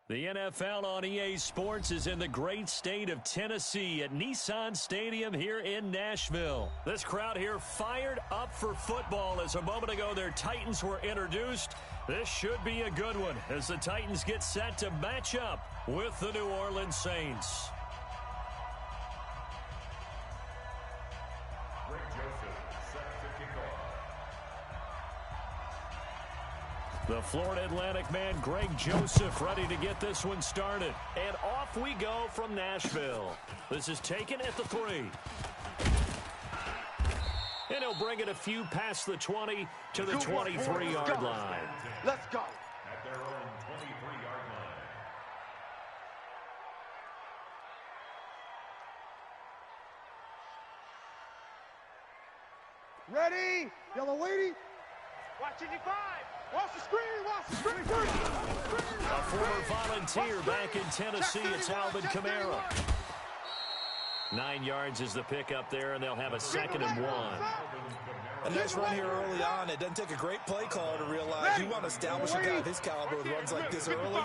The NFL on EA Sports is in the great state of Tennessee at Nissan Stadium here in Nashville. This crowd here fired up for football as a moment ago their Titans were introduced. This should be a good one as the Titans get set to match up with the New Orleans Saints. The Florida Atlantic man, Greg Joseph, ready to get this one started. And off we go from Nashville. This is taken at the 3. And he'll bring it a few past the 20 to the 23-yard line. Let's go. At their own 23-yard line. Ready? Yellow lady. Watch 55. Watch the screen. Watch the screen. A former volunteer back in Tennessee. It's Alvin Kamara. 9 yards is the pickup there, and they'll have a 2nd and 1. A nice run here early on. It doesn't take a great play caller to realize you want to establish a guy of his caliber with runs like this early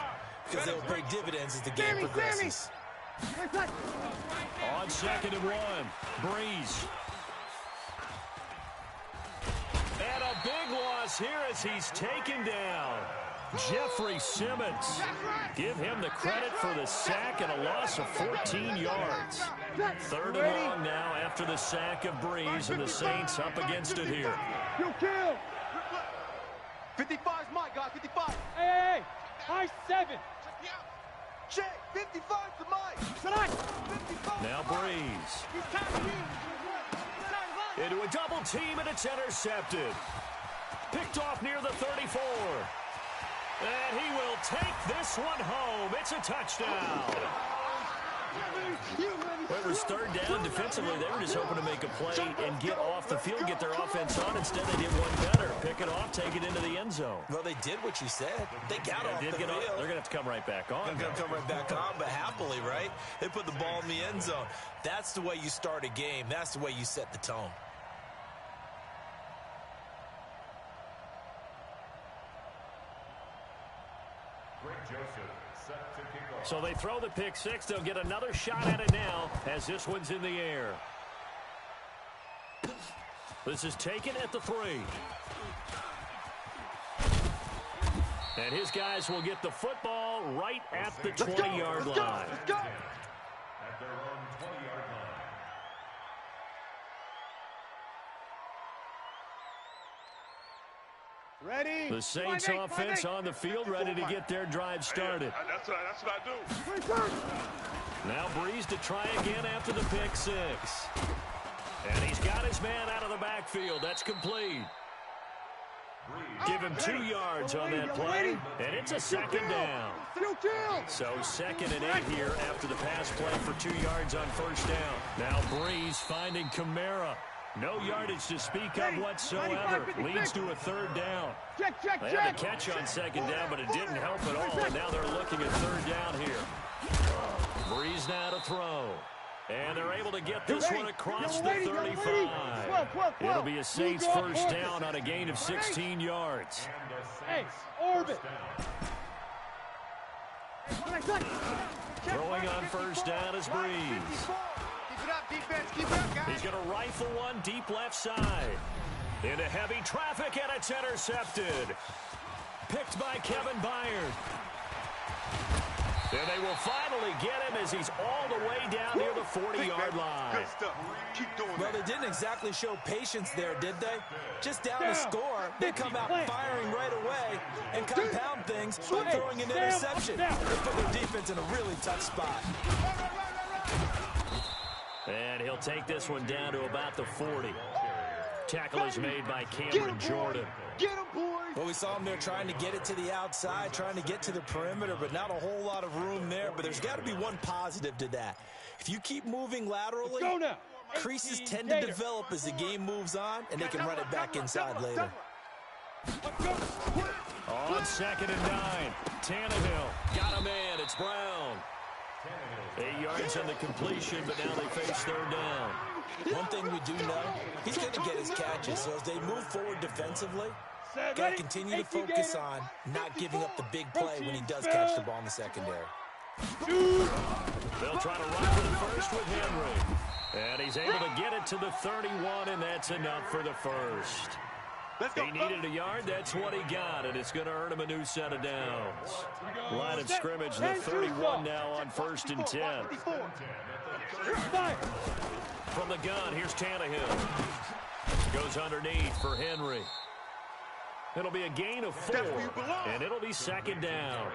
because they will pay dividends as the game progresses. On 2nd and 1, Breeze. And a big loss here as he's taken down. Jeffrey Simmons. Give him the credit for the sack and a loss of 14 yards. 3rd and long now after the sack of Breeze, and the Saints up against it here. Kill. 55's my guy. 55. Hey. High 7. Check. 55's to Mike. 55. Now Breeze. Into a double team, and it's intercepted. Picked off near the 34. And he will take this one home. It's a touchdown. Well, it was 3rd down. Defensively, they were just hoping to make a play and get off the field, get their offense on. Instead, they did one better. Pick it off, take it into the end zone. Well, they did what you said. They got off the field. They're going to have to come right back on. They're going to come right back on, but happily, right? They put the ball in the end zone. That's the way you start a game. That's the way you set the tone. So they throw the pick 6. They'll get another shot at it now as this one's in the air. This is taken at the 3. And his guys will get the football right at the 20-yard line. At their own 20-yard line. Ready? The Saints offense on the field, ready to get their drive started. That's what I do. Now Breeze to try again after the pick 6. And he's got his man out of the backfield. That's complete. Give him 2 yards on that play, and it's a 2nd down. So 2nd and 8 here after the pass play for 2 yards on 1st down. Now Breeze finding Kamara. No yardage to speak of whatsoever. Leads to a 3rd down. They had the catch on 2nd down, but it didn't help at all. And now they're looking at 3rd down here. Breeze now to throw. And they're able to get this one across the 35. It'll be a Saints 1st down on a gain of 16 yards. Hey, orbit. Throwing on 1st down is Breeze. Keep it up, defense. Keep it up, guys. He's going to rifle one deep left side. Into heavy traffic, and it's intercepted. Picked by Kevin Byard. And they will finally get him as he's all the way down near the 40-yard line. Good stuff. Keep doing Well, that. they didn't exactly show patience there, did they? Just down to score, they come out firing right away and compound things by throwing an interception. They put their defense in a really tough spot. And he'll take this one down to about the 40. Tackle is made by Cameron Jordan. Get him, boys. Well, we saw him there trying to get it to the outside, trying to get to the perimeter, but not a whole lot of room there. But there's got to be one positive to that. If you keep moving laterally, creases tend to develop as the game moves on, and they can run it back inside later. On 2nd and 9, Tannehill got a man. It's Brown. 8 yards on the completion, but now they face 3rd down. One thing we do know, he's going to get his catches. So as they move forward defensively, Got to continue to focus on not giving up the big play when he does catch the ball in the secondary. They'll try to run for the first with Henry. And he's able to get it to the 31, and that's enough for the first. He needed a yard. That's what he got, and it's going to earn him a new set of downs. Line of scrimmage, the 31 now on 1st and 10. From the gun, here's Tannehill. Goes underneath for Henry. It'll be a gain of 4, and it'll be 2nd down.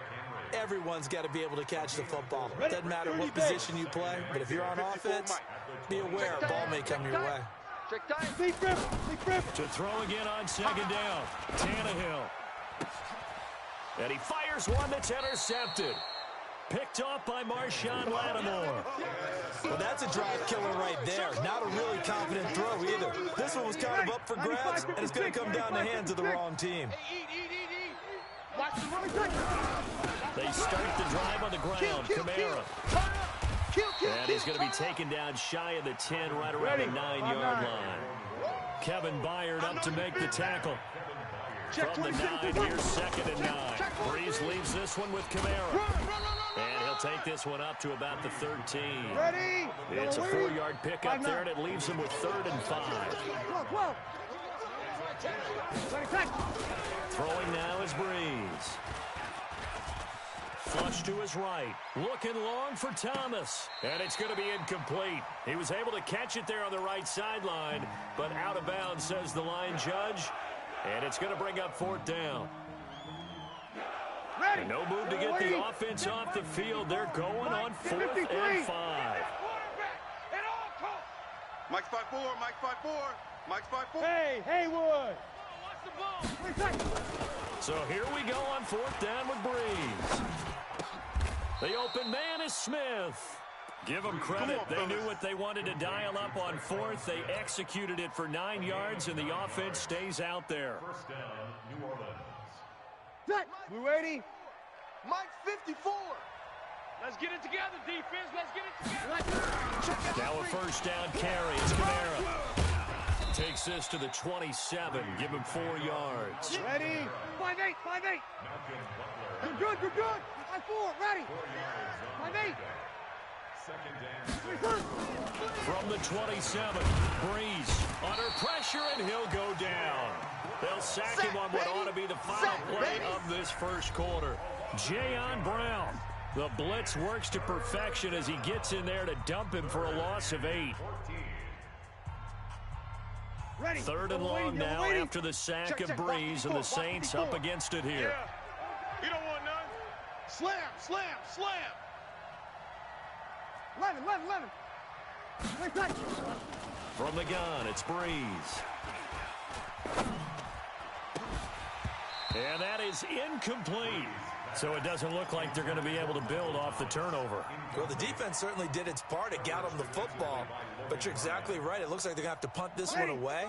Everyone's got to be able to catch the football. Doesn't matter what position you play, but if you're on offense, be aware a ball may come your way. To throw again on 2nd down. Tannehill. And he fires one that's intercepted. Picked off by Marshawn Lattimore. Well, that's a drive killer right there. Not a really confident throw either. This one was kind of up for grabs, and it's going to come down the hands of the wrong team. They start the drive on the ground. Kamara. And he's going to be taken down shy of the 10, right around the 9-yard line. Kevin Byard up to make the tackle. From the 9, here's 2nd and 9. Breeze leaves this one with Kamara. And he'll take this one up to about the 13. It's a 4-yard pickup there, and it leaves him with 3rd and 5. Throwing now is Breeze. Flush to his right. Looking long for Thomas. And it's going to be incomplete. He was able to catch it there on the right sideline, but out of bounds, says the line judge. And it's going to bring up 4th down. And no move to get the offense off the field. They're going on 4th and 5. Mike's 5-4, Mike's 5-4, Mike's 5-4. Hey, Haywood. Watch the ball. So here we go on 4th down with Breeze. The open man is Smith. Give them credit. They knew what they wanted to dial up on 4th. They executed it for 9 yards, and the offense stays out there. 1st down, New Orleans. We ready? Mike's 54. Let's get it together, defense. Let's get it together. Now a 1st down carry. It's Kamara. Takes this to the 27. Give him 4 yards. Ready? 5-8, 5-8. Good. 5-4, ready. 5-8. 2nd down. From the 27, Breeze under pressure, and he'll go down. They'll sack him on what ought to be the final play of this first quarter. Jayon Brown. The blitz works to perfection as he gets in there to dump him for a loss of 8. 3rd and long now after the sack of Breeze, and the Saints up against it here. You don't want none. Slam. 11. From the gun, it's Breeze. And that is incomplete. So it doesn't look like they're going to be able to build off the turnover. Well, the defense certainly did its part. It got them the football. But you're exactly right. It looks like they're going to have to punt this one away.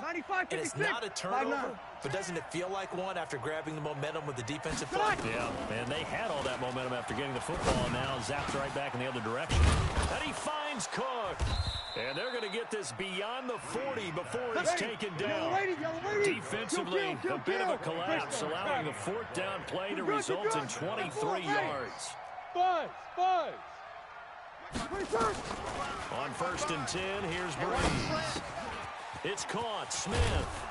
And it's not a turnover, but doesn't it feel like one after grabbing the momentum with the defensive play? Yeah, and they had all that momentum after getting the football, and now zapped right back in the other direction. And he finds Cook. And they're going to get this beyond the 40 before he's taken down. Defensively, a bit of a collapse, allowing the 4th down play to result in 23 yards. Buzz. On 1st and 10, here's Breeze. It's caught. Smith.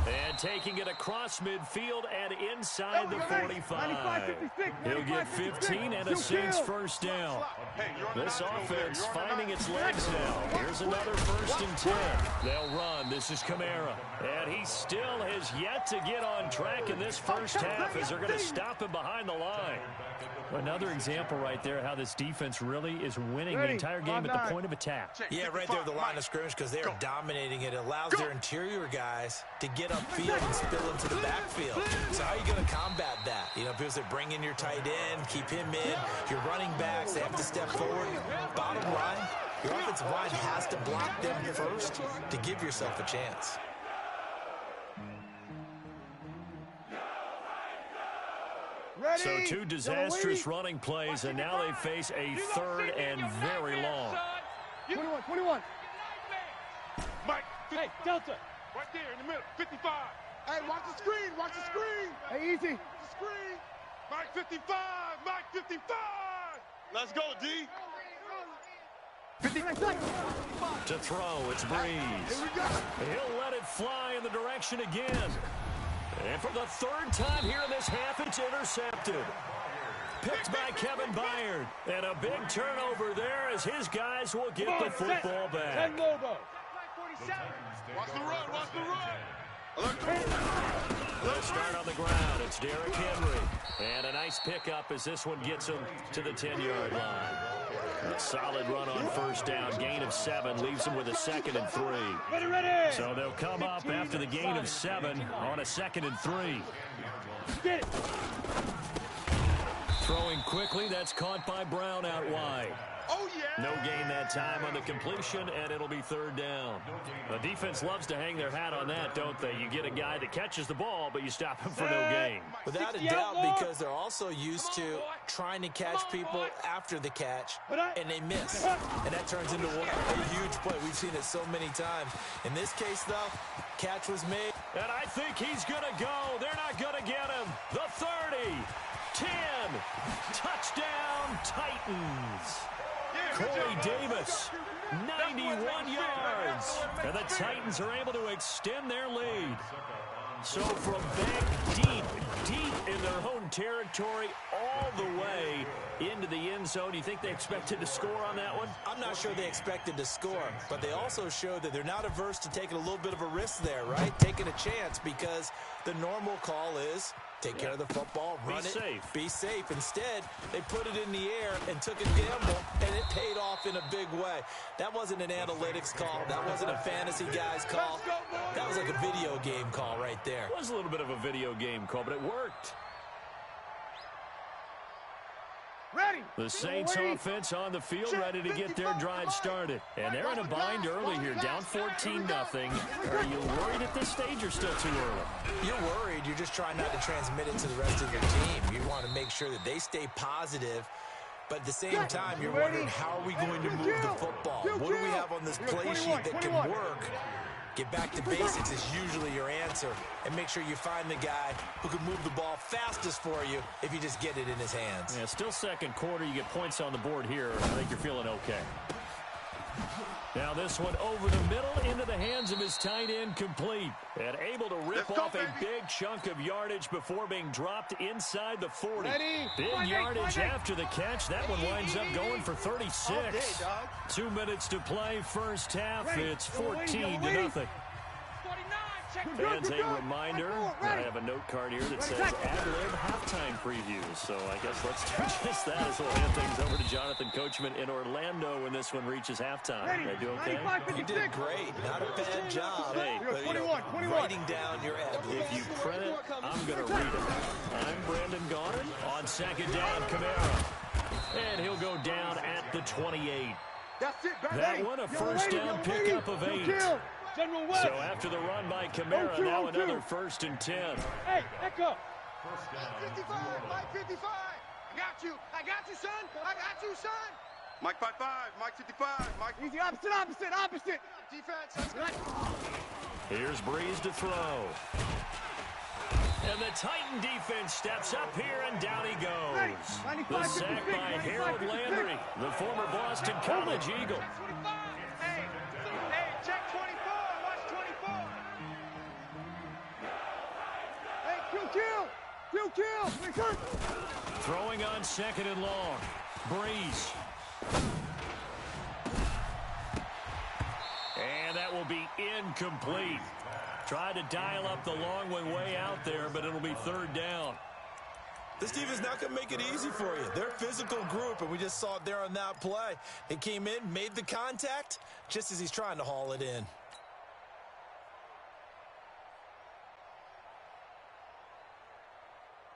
And taking it across midfield and inside the 45. He'll get 15 and a Saints 1st down. This offense finding its legs now. Here's another 1st and 10. They'll run. This is Kamara. And he still has yet to get on track in this first half as they're going to stop him behind the line. Another example right there how this defense really is winning the entire game at the point of attack. Yeah, right there at the line of scrimmage because they are dominating it. It allows their interior guys to get upfield and spill into the backfield. So how are you going to combat that? You know, because they bring in your tight end, keep him in. Your running backs, they have to step forward. Bottom line, your offensive line has to block them first to give yourself a chance. So 2 disastrous running plays, and now they face a 3rd and very long. 21. Mike, Hey, Delta. right there in the middle, 55. Hey, watch the screen. Watch the screen. Hey, easy. The screen. Mike 55. Mike 55. Let's go, D. 50 seconds. To throw, it's Breeze. He'll let it fly in the direction again. And for the third time here in this half, it's intercepted. Picked by Kevin Byard. And a big turnover there as his guys will get the football back. Watch the run. Watch the run. They'll start on the ground. It's Derrick Henry. And a nice pickup as this one gets him to the 10-yard line. A solid run on first down. Gain of 7 leaves him with a 2nd and 3. Ready. So they'll come up after the gain of 7 on a 2nd and 3. Get it. Throwing quickly, that's caught by Brown out wide. Oh, yeah. No gain that time on the completion, and it'll be 3rd down. The defense loves to hang their hat on that, don't they? You get a guy that catches the ball, but you stop him for no gain. Without a doubt, because they're also used to trying to catch people after the catch, and they miss. And that turns into a huge play. We've seen it so many times. In this case, though, catch was made. And I think he's going to go. They're not going to get him. The 30, 10, touchdown Titans. Corey Davis, 91 yards. And the Titans are able to extend their lead. So from back deep in their own territory all the way into the end zone, you think they expected to score on that one? I'm not sure they expected to score, but they also showed that they're not averse to taking a little bit of a risk there, right? Taking a chance, because the normal call is take care of the football, run it, be safe. Instead, they put it in the air and took a gamble, and it paid off in a big way. That wasn't an analytics call. That wasn't a fantasy guy's call. That was like a video game call right there. It was a little bit of a video game call, but it worked. Ready. The Saints offense on the field, ready to get their drive started. And they're in a bind early here, down 14-0. Are you worried at this stage or still too early? You're worried. You're just trying not to transmit it to the rest of your team. You want to make sure that they stay positive. But at the same time, you're wondering, how are we going to move the football? What do we have on this play sheet that can work? Get back to basics is usually your answer. And make sure you find the guy who can move the ball fastest for you if you just get it in his hands. Yeah, still second quarter. You get points on the board here. I think you're feeling okay. Now this one over the middle into the hands of his tight end, complete. And able to rip off a big chunk of yardage before being dropped inside the 40. Big yardage after the catch. That one winds up going for 36. 2 minutes to play first half. It's 14-0. Fans, a reminder, I have a note card here that says ad-lib halftime previews. So I guess let's do just that as we'll hand things over to Jonathan Coachman in Orlando when this one reaches halftime. They do okay? You did great. Not a bad job. Hey, but, writing down your ad-lib. If you print it, I'm going to read it. I'm Brandon Gaudin on second down, Kamara. And he'll go down at the 28. That one, a first down pickup of 8. So after the run by Kamara, now another 1st and 10. Hey, echo. Mike 55, Mike 55. I got you, son. I got you, son. Mike 55, Mike 55, Mike. Easy, opposite. Defense. Here's Breeze to throw. And the Titan defense steps up here, and down he goes. The sack by Harold Landry, the former Boston College Eagle. Hey, check 24. Watch 24. Hey, kill. Throwing on 2nd and long. Breeze. And that will be incomplete. Tried to dial up the long way out there, but it'll be 3rd down. This defense not going to make it easy for you. They're a physical group, and we just saw it there on that play. It came in, made the contact, just as he's trying to haul it in.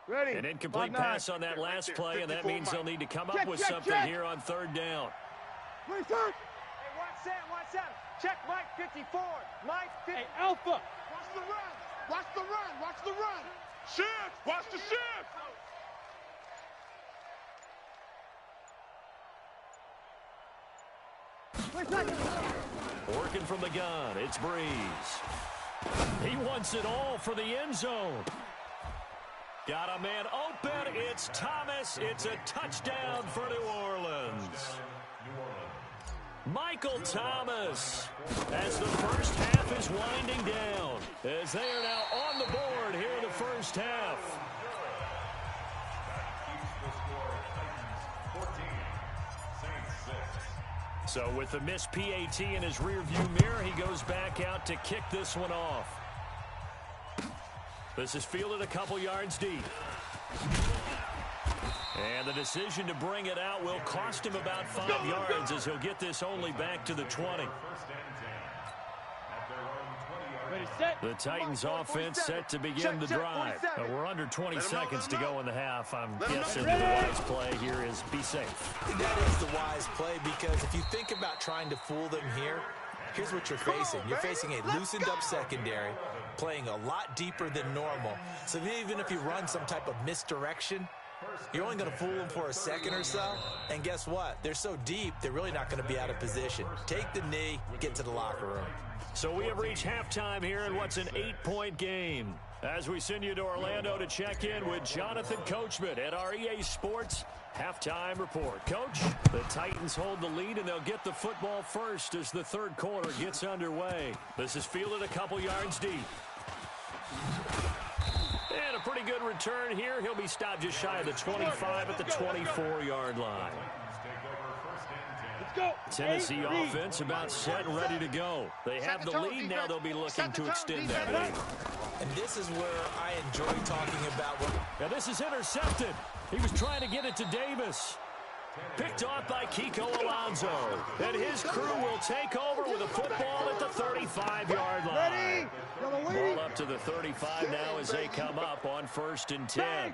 Ready. An incomplete pass on that last play, and that means they'll need to come up with something here on 3rd down. Hey, watch that. Check Mike 54. Mike 50. Hey, Alpha. Watch the run. Shift. Watch the shift. Working from the gun, it's Breeze. He wants it all for the end zone. Got a man open. It's Thomas. It's a touchdown for New Orleans. Michael Thomas, as the first half is winding down, as they are now on the board here in the first half. So with the missed PAT in his rearview mirror, he goes back out to kick this one off. This is fielded a couple yards deep. And the decision to bring it out will cost him about 5 yards as he'll get this only back to the 20. The Titans offense set to begin the drive. We're under 20 seconds to go in the half. I'm guessing the wise play here is be safe. That is the wise play, because if you think about trying to fool them here, here's what you're facing. You're facing a loosened up secondary, playing a lot deeper than normal. So even if you run some type of misdirection, you're only going to fool them for a second or so. And guess what? They're so deep, they're really not going to be out of position. Take the knee, get to the locker room. So we have reached halftime here in what's an 8-point game. As we send you to Orlando to check in with Jonathan Coachman at our EA Sports Halftime Report. Coach, the Titans hold the lead, and they'll get the football first as the third quarter gets underway. This is fielded a couple yards deep. And a pretty good return here. He'll be stopped just shy of the 25 at the 24-yard line. Tennessee offense about set and ready to go. They have the lead. Now they'll be looking to extend that lead. And this is where I enjoy talking about what... Now this is intercepted. He was trying to get it to Davis. Picked off by Kiko Alonso. And his crew will take over with a football at the 35-yard line. Ball up to the 35 now as they come up on 1st and 10.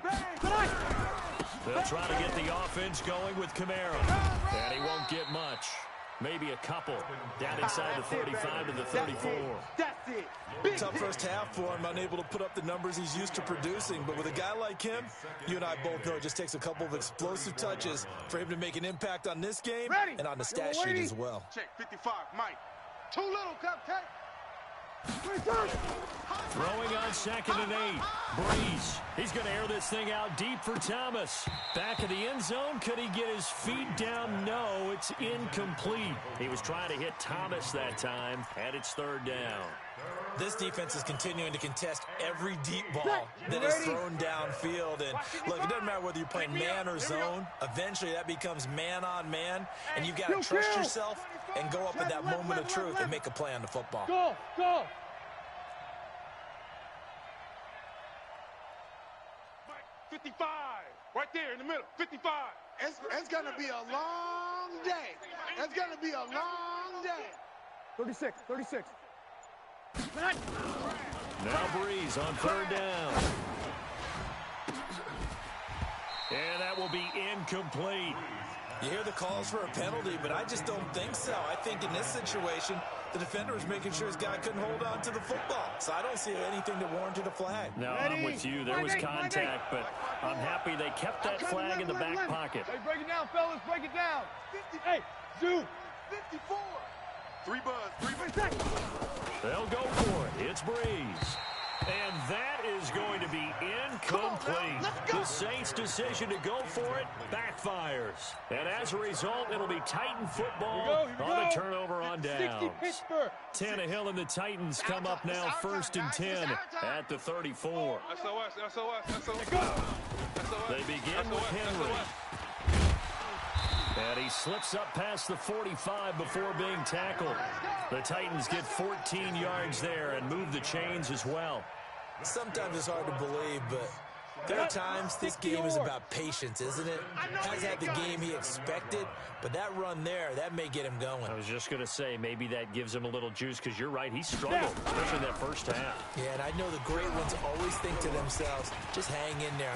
They'll try to get the offense going with Kamara. And he won't get much. Maybe a couple. Down inside the 35 to the 34. That's it. Tough first half for him, unable to put up the numbers he's used to producing. But with a guy like him, you and I both know it just takes a couple of explosive touches for him to make an impact on this game and on the stat sheet as well. Check 55, Mike. Too little, cupcake. Throwing on 2nd and 8. Breeze. He's going to air this thing out deep for Thomas. Back of the end zone. Could he get his feet down? No, it's incomplete. He was trying to hit Thomas that time, and it's 3rd down. This defense is continuing to contest every deep ball that is thrown downfield. And look, it doesn't matter whether you're playing man or zone. Eventually, that becomes man on man. And you've got to trust yourself and go up in that moment of truth and make a play on the football. Go, go. 55, right there in the middle, 55. It's going to be a long day. It's going to be a long day. 36, 36. Now Breeze on 3rd down. And that will be incomplete. You hear the calls for a penalty, but I just don't think so. I think in this situation, the defender was making sure his guy couldn't hold on to the football. So I don't see anything that warranted a flag. No, I'm with you. There was contact, but I'm happy they kept that flag in the back pocket. Hey, break it down, fellas. Break it down. 50. Hey, zoom. 54. 3 buzz. They'll go for it. It's Breeze. And that is going to be incomplete. The Saints' decision to go for it backfires. And as a result, it'll be Titan football on the turnover on down. Tannehill and the Titans come up now 1st and 10 at the 34. They begin with Henry. And he slips up past the 45 before being tackled. The Titans get 14 yards there and move the chains as well. Sometimes it's hard to believe, but there are times this game is about patience, isn't it? Has had the game he expected, but that run there, that may get him going. I was just going to say, maybe that gives him a little juice, because you're right, he struggled, especially in that first half. Yeah, and I know the great ones always think to themselves, just hang in there.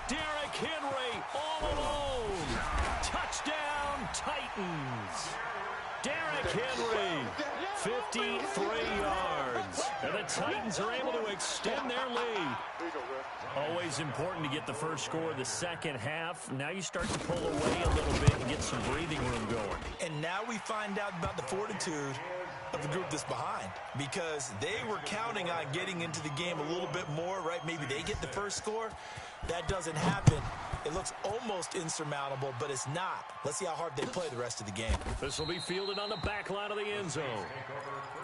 Derrick Henry all alone. Touchdown, Titans. Derrick Henry, 53 yards. And the Titans are able to extend their lead. Always important to get the first score of the second half. Now you start to pull away a little bit and get some breathing room going. And now we find out about the fortitude of the group that's behind because they were counting on getting into the game a little bit more, right? Maybe they get the first score. That doesn't happen. It looks almost insurmountable, but it's not. Let's see how hard they play the rest of the game. This will be fielded on the back line of the end zone.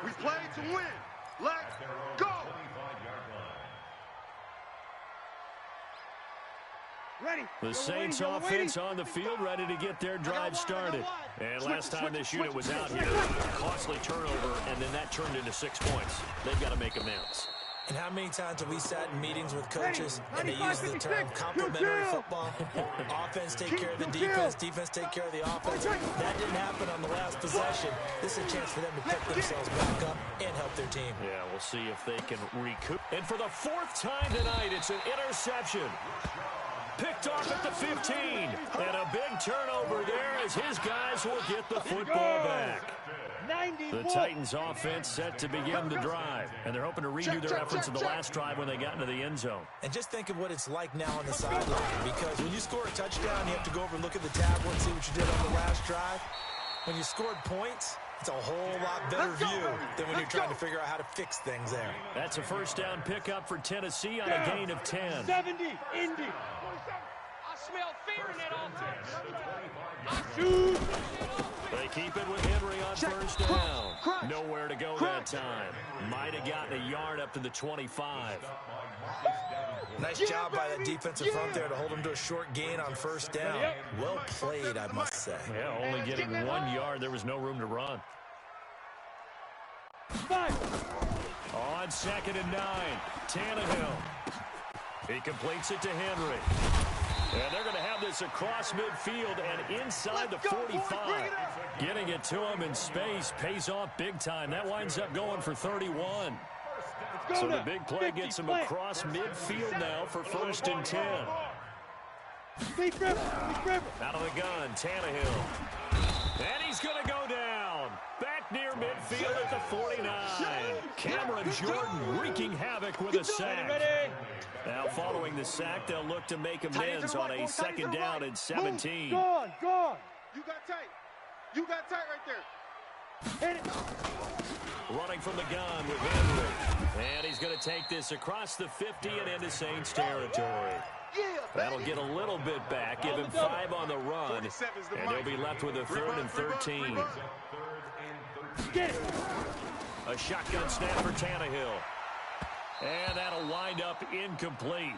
We play to win. Let's go. Ready. The Saints offense on the field, ready to get their drive started. And last time this unit was out here, costly turnover, and then that turned into 6 points. They've got to make amends. And how many times have we sat in meetings with coaches and they use the term complementary football? Offense take care of the defense, defense take care of the offense. That didn't happen on the last possession. This is a chance for them to pick themselves back up and help their team. Yeah, we'll see if they can recoup. And for the 4th time tonight, it's an interception. Picked off at the 15. And a big turnover there as his guys will get the football back. The Titans offense set to begin the drive, and they're hoping to redo their efforts in the last drive when they got into the end zone. And just think of what it's like now on the sideline, because when you score a touchdown, you have to go over and look at the tablet and see what you did on the last drive. When you scored points, it's a whole lot better view than when you're trying to figure out how to fix things there. That's a first down pickup for Tennessee on a gain of 10. 70, Indy. I smell fear in that offense. Shoot. They keep it with Henry on first down. Nowhere to go that time. Might have gotten a yard up to the 25. Nice job by that defensive front there to hold him to a short gain on first down. Well played, I must say. Yeah, only getting 1 yard. There was no room to run. On 2nd and 9, Tannehill. He completes it to Henry. And they're going to have this across midfield and inside the 45. Getting it to him in space pays off big time. That winds up going for 31. So the big play gets him across midfield now for 1st and 10. Out of the gun, Tannehill. And he's going to go down. Back near midfield at the 49. Cameron Jordan wreaking havoc with a sack. Now following the sack, they'll look to make amends on a 2nd down and 17. Gone. You got tight. You got tight right there. Hit it. Running from the gun with Henry. And he's going to take this across the 50 and into Saints territory. That'll get a little bit back, give him 5 on the run, and they'll be left with a 3rd and 13. A shotgun snap for Tannehill. And that'll wind up incomplete.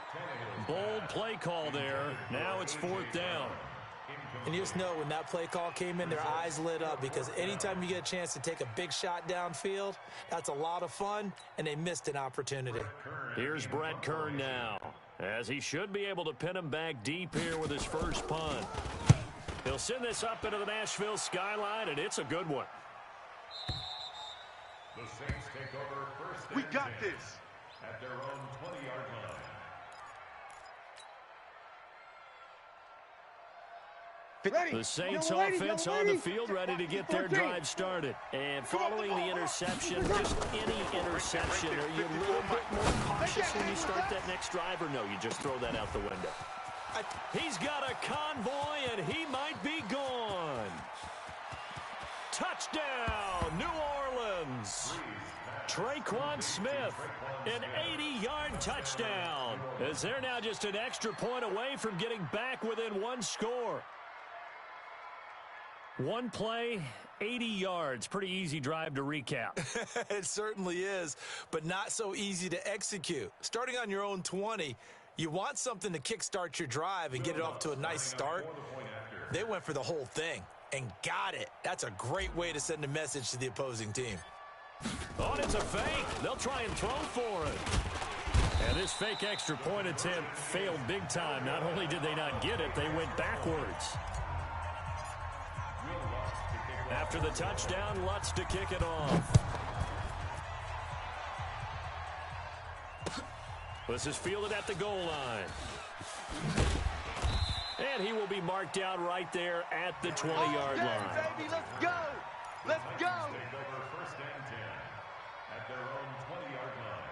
Bold play call there. Now it's 4th down. And you just know when that play call came in, their eyes lit up because anytime you get a chance to take a big shot downfield, that's a lot of fun, and they missed an opportunity. Here's Brett Kern now, as he should be able to pin him back deep here with his first punt. He'll send this up into the Nashville skyline, and it's a good one. The Saints take over 1st and We got 10 this. at their own 20-yard line. The Saints offense on the field ready to get their drive started. And following the interception, just any interception, are you a little bit more cautious when you start that next drive, or no, you just throw that out the window? He's got a convoy, and he might be gone. Touchdown, New Orleans. Traquan Smith, an 80-yard touchdown, as they're now just an extra point away from getting back within 1 score. 1 play, 80 yards. Pretty easy drive to recap. It certainly is, but not so easy to execute. Starting on your own 20, you want something to kickstart your drive and get it off to a nice start. They went for the whole thing and got it. That's a great way to send a message to the opposing team. Oh, it's a fake. They'll try and throw for it. And this fake extra point attempt failed big time. Not only did they not get it, they went backwards. After the touchdown, Lutz to kick it off. This is fielded at the goal line. And he will be marked out right there at the 20-yard line. Baby, let's go. Let's go. Take over 1st and 10 at their own 20-yard line.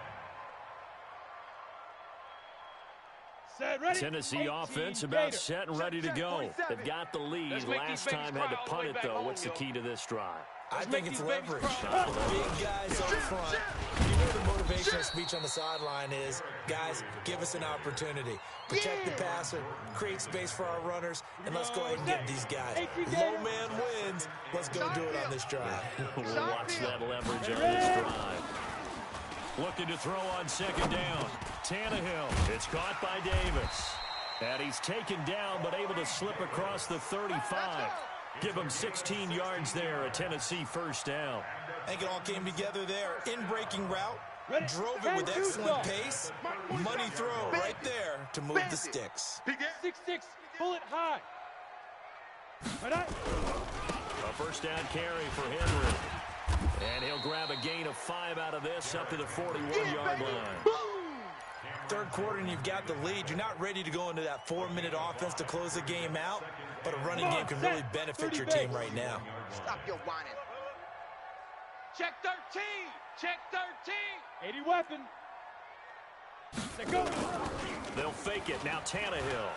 Set, ready. Tennessee offense about set and ready to go. They've got the lead. Last time had to punt it, though. What's the key to this drive? I think it's leverage. Big guys up front. You know the motivational speech on the sideline is, guys, give us an opportunity. Protect the passer, create space for our runners, and let's go ahead and get these guys. Low man wins. Let's go do it on this drive. Watch that leverage on this drive. Looking to throw on second down. Tannehill. It's caught by Davis. And he's taken down, but able to slip across the 35. Give him 16 yards there, a Tennessee first down. I think it all came together there. In-breaking route, drove it with excellent pace. Money throw right there to move the sticks. 6-6, pull it high. A first down carry for Henry. And he'll grab a gain of 5 out of this up to the 41-yard line. Third quarter and you've got the lead. You're not ready to go into that 4-minute offense to close the game out, but a running game can really benefit your team right now. Stop your whining. Check 13. Check 13. 80 weapon. Let's go. They'll fake it. Now Tannehill.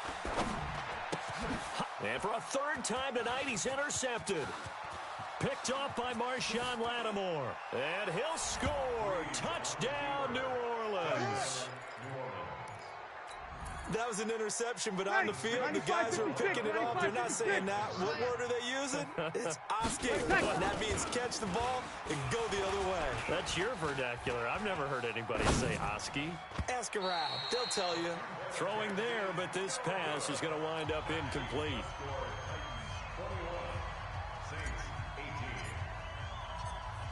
And for a third time tonight, he's intercepted. Picked off by Marshawn Lattimore. And he'll score. Touchdown, New Orleans. That was an interception, but on the field, the guys who are picking it off, they're not saying that. What word are they using? It's asking. That means catch the ball and go the other way. That's your vernacular. I've never heard anybody say Oski. Ask around. They'll tell you. Throwing there, but this pass is going to wind up incomplete.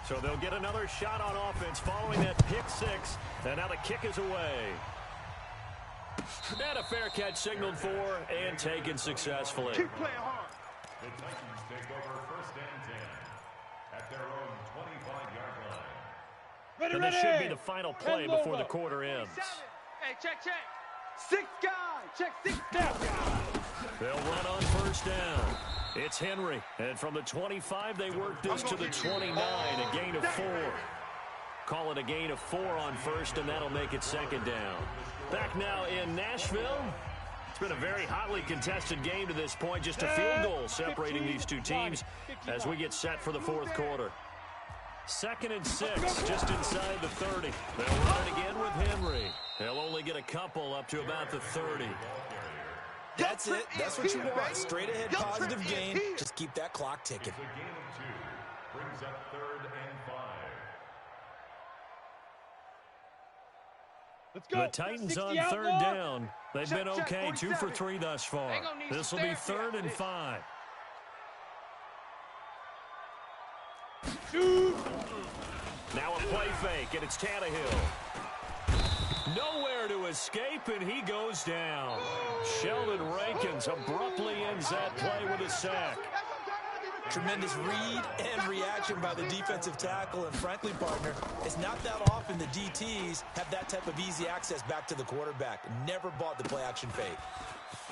So they'll get another shot on offense following that pick six. And now the kick is away. And a fair catch signaled for and taken successfully. Keep playing hard. The Titans take over first and 10 at their own 25-yard line. And this should be the final play before the quarter ends. Hey, check. 6 guys. Check 6 down. They'll run on first down. It's Henry. And from the 25, they work this to the 29, a gain of 4. Call it a gain of 4 on first, and that'll make it second down. Back now in Nashville. It's been a very hotly contested game to this point. Just a field goal separating these two teams as we get set for the fourth quarter. 2nd and 6, just inside the 30. They'll run it again with Henry. They'll only get a couple up to about the 30. That's it. That's what you want. Straight ahead positive gain. Just keep that clock ticking. The game of 2 brings up 3rd and 5. Let's go. The Titans on third down. They've been okay, 2 for 3 thus far. This will be 3rd and 5. Now a play fake, and it's Tannehill. Nowhere to escape, and he goes down. Sheldon Rankins abruptly ends that play with a sack. Tremendous read and reaction by the defensive tackle, and frankly, partner, it's not that often the DTs have that type of easy access back to the quarterback. Never bought the play-action fake.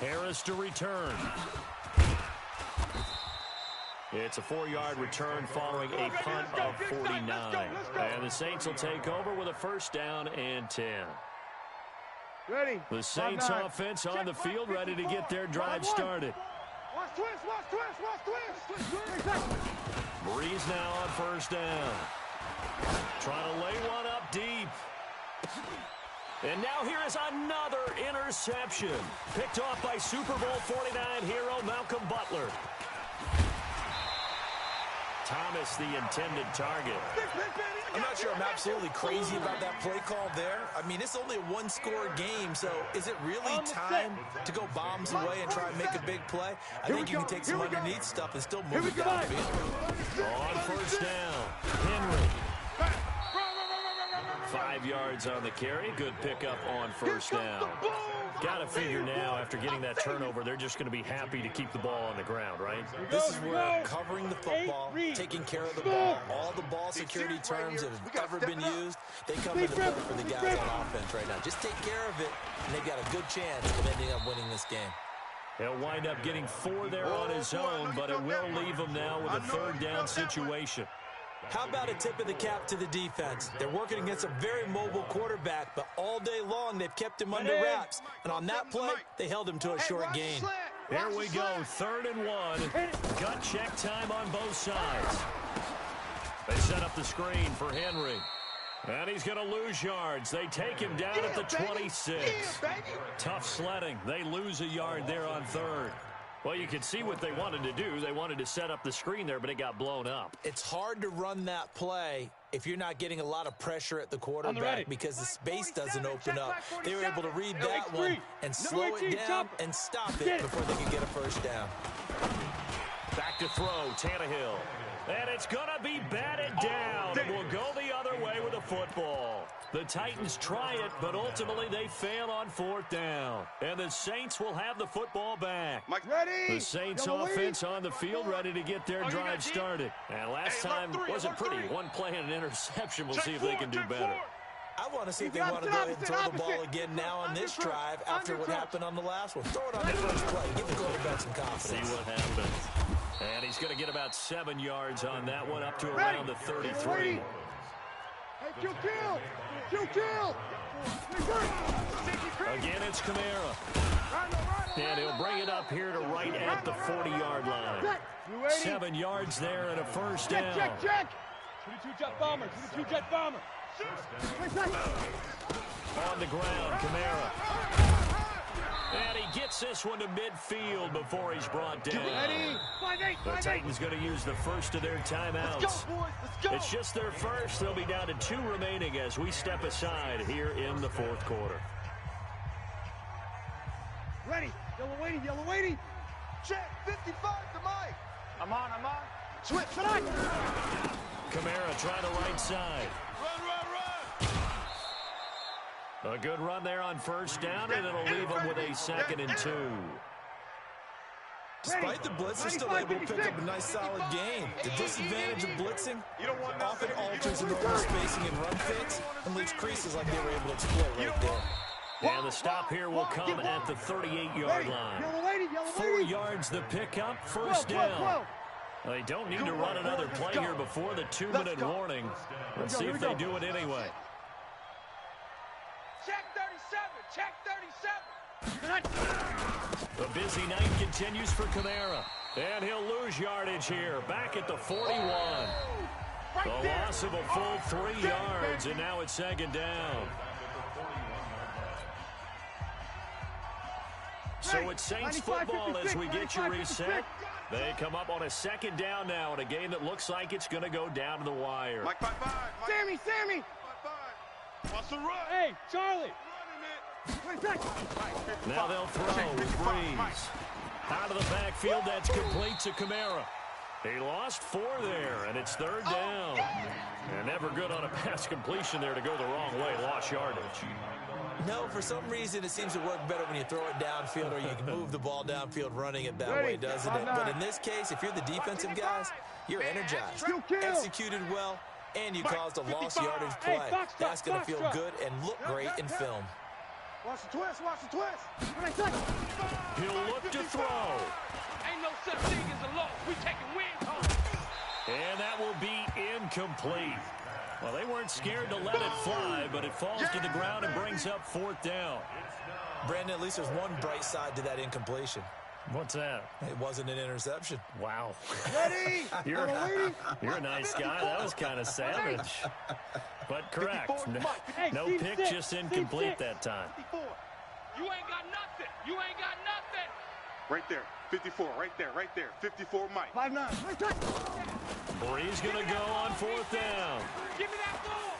Harris to return. It's a 4-yard return following a punt of 49. And the Saints will take over with a first down and 10. Ready. The Saints offense on the field, ready to get their drive started. Watch twist. Breeze now on first down. Trying to lay one up deep. And now here is another interception. Picked off by Super Bowl 49 hero Malcolm Butler. Thomas, the intended target. I'm not sure I'm absolutely crazy about that play call there. I mean, it's only a one-score game, so is it really time to go bombs away and try and make a big play? I think you can take some underneath stuff and still move it downfield. On first down, Henry. 5 yards on the carry. Good pickup on first down. Got to figure now, after getting that turnover, they're just going to be happy to keep the ball on the ground, right? This is where covering the football, taking care of the ball, all the ball security terms that have ever been used, they come into play for the guys on offense right now. Just take care of it, and they've got a good chance of ending up winning this game. He'll wind up getting 4 there on his own, but it will leave him now with a third down situation. How about a tip of the cap to the defense? They're working against a very mobile quarterback, but all day long they've kept him under wraps. And on that play, they held him to a short gain. Here we go, 3rd and 1. Gut check time on both sides. They set up the screen for Henry. And he's going to lose yards. They take him down at the 26. Tough sledding. They lose a yard there on third. Well, you can see what they wanted to do. They wanted to set up the screen there, but it got blown up. It's hard to run that play if you're not getting a lot of pressure at the quarterback because the space doesn't open up. They were able to read that one and slow it down and stop it before they could get a first down. Back to throw, Tannehill. And it's going to be batted down. It will go the other way with the football. The Titans try it, but ultimately they fail on fourth down. And the Saints will have the football back. Ready? The Saints offense on the field ready to get their drive started. And last time wasn't pretty. One play and an interception. We'll see if they can do better. I want to see if they want to go ahead and throw the ball again now on this drive after what happened on the last one. Throw it on the first play. Give the quarterback some confidence. See what happens. And he's going to get about 7 yards on that one, up to around the 33. Hey, kill! Again, it's Kamara. And he'll bring it up here to right at the 40-yard line. 7 yards there and a first down. Check! 22-jet bomber, 22-jet bomber. On the ground, Kamara. And he gets this one to midfield before he's brought down. The Titans going to use the first of their timeouts. Let's go, boys. Let's go. It's just their first. They'll be down to 2 remaining as we step aside here in the fourth quarter. Ready. Yellow waiting. Check. 55 to Mike. I'm on. Switch. Tonight. Kamara trying the right side. A good run there on first down, and it'll leave them with a 2nd and 2. Despite the blitz, they're still able to pick up a nice solid gain. The disadvantage of blitzing often alters the normal spacing and run fits and leaves creases like they were able to exploit right there. And the stop here will come at the 38-yard line. 4 yards the pickup, first down. They don't need to run another play here before the 2-minute warning. Let's see if they do it anyway. Check 37. The busy night continues for Kamara. And he'll lose yardage here, back at the 41. The loss of a full 3 yards, and now it's 2nd down. So it's Saints football as we get you reset. They come up on a 2nd down now in a game that looks like it's going to go down to the wire. Mike, 5-5. Sammy. 5-5. Wants to run. Hey, Charlie. Now they'll throw with Breeze. Out of the backfield, that's complete to Kamara. He lost 4 there, and it's 3rd down. And never good on a pass completion there to go the wrong way. Lost yardage. No, for some reason, it seems to work better when you throw it downfield or you can move the ball downfield running it that way, doesn't it? But in this case, if you're the defensive guys, you're energized, executed well, and you caused a lost yardage play. That's going to feel good and look great in film. Watch the twist. He'll look to throw. Ain't no such thing as a loss. We taking wins home. And that will be incomplete. Well, they weren't scared to let it fly, but it falls to the ground and brings up 4th down. Brandon, at least there's one bright side to that incompletion. What's that? It wasn't an interception. Wow. Ready. You're a nice guy. That was kind of savage. But correct. No pick, just incomplete that time. You ain't got nothing. Right there. 54. Right there. 54 Mike. 5-9. Breeze going to go on 4th down. Give me that ball.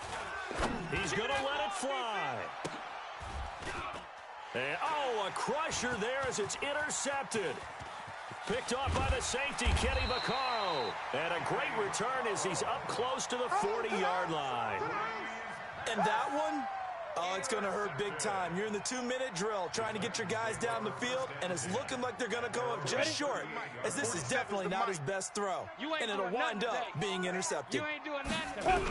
He's going to let it fly. And, a crusher there as it's intercepted. Picked off by the safety, Kenny Vaccaro. And a great return as he's up close to the 40-yard line. And that one, it's going to hurt big time. You're in the 2-minute drill trying to get your guys down the field, and it's looking like they're going to go up just short, as this is definitely not his best throw. And it'll wind up being intercepted. You ain't doing nothing.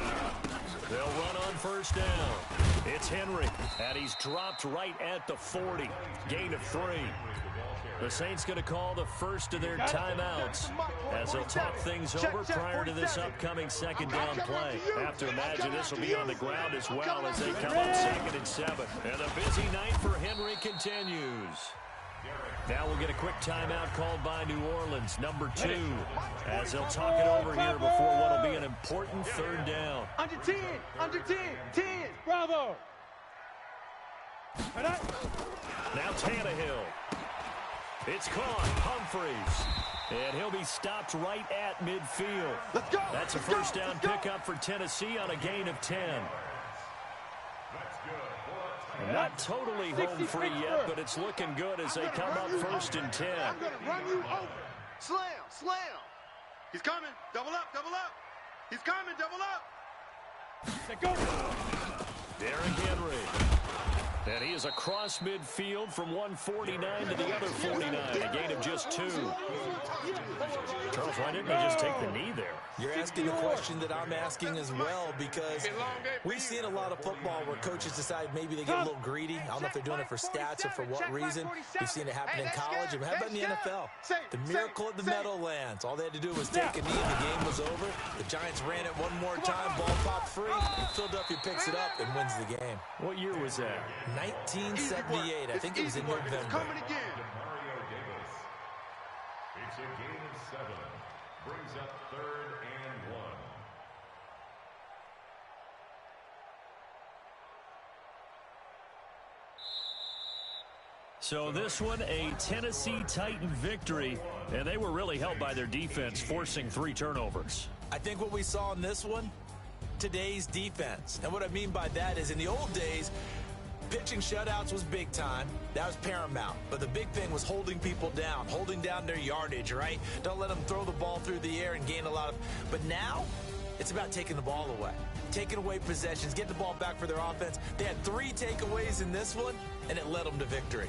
They'll run on 1st down. It's Henry, and he's dropped right at the 40. Gain of 3. The Saints going to call the first of their timeouts as they'll talk things over prior to this upcoming 2nd down play. Have to imagine this will be on the ground as well as they come up 2nd and 7. And the busy night for Henry continues. Now we'll get a quick timeout called by New Orleans, number 2, as they'll talk it over here before what will be an important third down. Under 10, under 10, 10. Bravo. Now Tannehill. It's caught. Humphreys. And he'll be stopped right at midfield. Let's go. That's a first down pickup for Tennessee on a gain of 10. Not totally home free yet, but it's looking good as they come up first and 10. I'm going to run you over. Slam, slam. He's coming. Double up, double up. He's coming, double up. Let's go. Derrick Henry. And he is across midfield from 149 to the other 49, a gain of just 2. Charles, why didn't he just take the knee there? You're asking a question that I'm asking as well, because we've seen a lot of football where coaches decide maybe they get a little greedy. I don't know if they're doing it for stats or for what reason. We've seen it happen in college. And how about in the NFL? The miracle at the Meadowlands. All they had to do was take a knee and the game was over. The Giants ran it one more time. Ball popped free. Philadelphia picks it up and wins the game. What year was that? 1978. I think it was in November. Mario Davis. It's a gain of 7. Brings up 3rd and 1. So this one, a Tennessee Titan victory, and they were really helped by their defense, forcing 3 turnovers. I think what we saw in this one, today's defense. And what I mean by that is in the old days, pitching shutouts was big time. That was paramount. But the big thing was holding people down, holding down their yardage, right? Don't let them throw the ball through the air and gain a lot of... But now, it's about taking the ball away. Taking away possessions, getting the ball back for their offense. They had 3 takeaways in this one, and it led them to victory.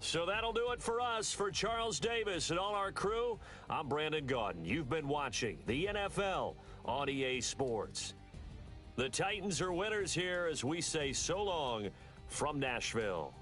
So that'll do it for us. For Charles Davis and all our crew, I'm Brandon Gaudin. You've been watching the NFL on EA Sports. The Titans are winners here as we say so long from Nashville.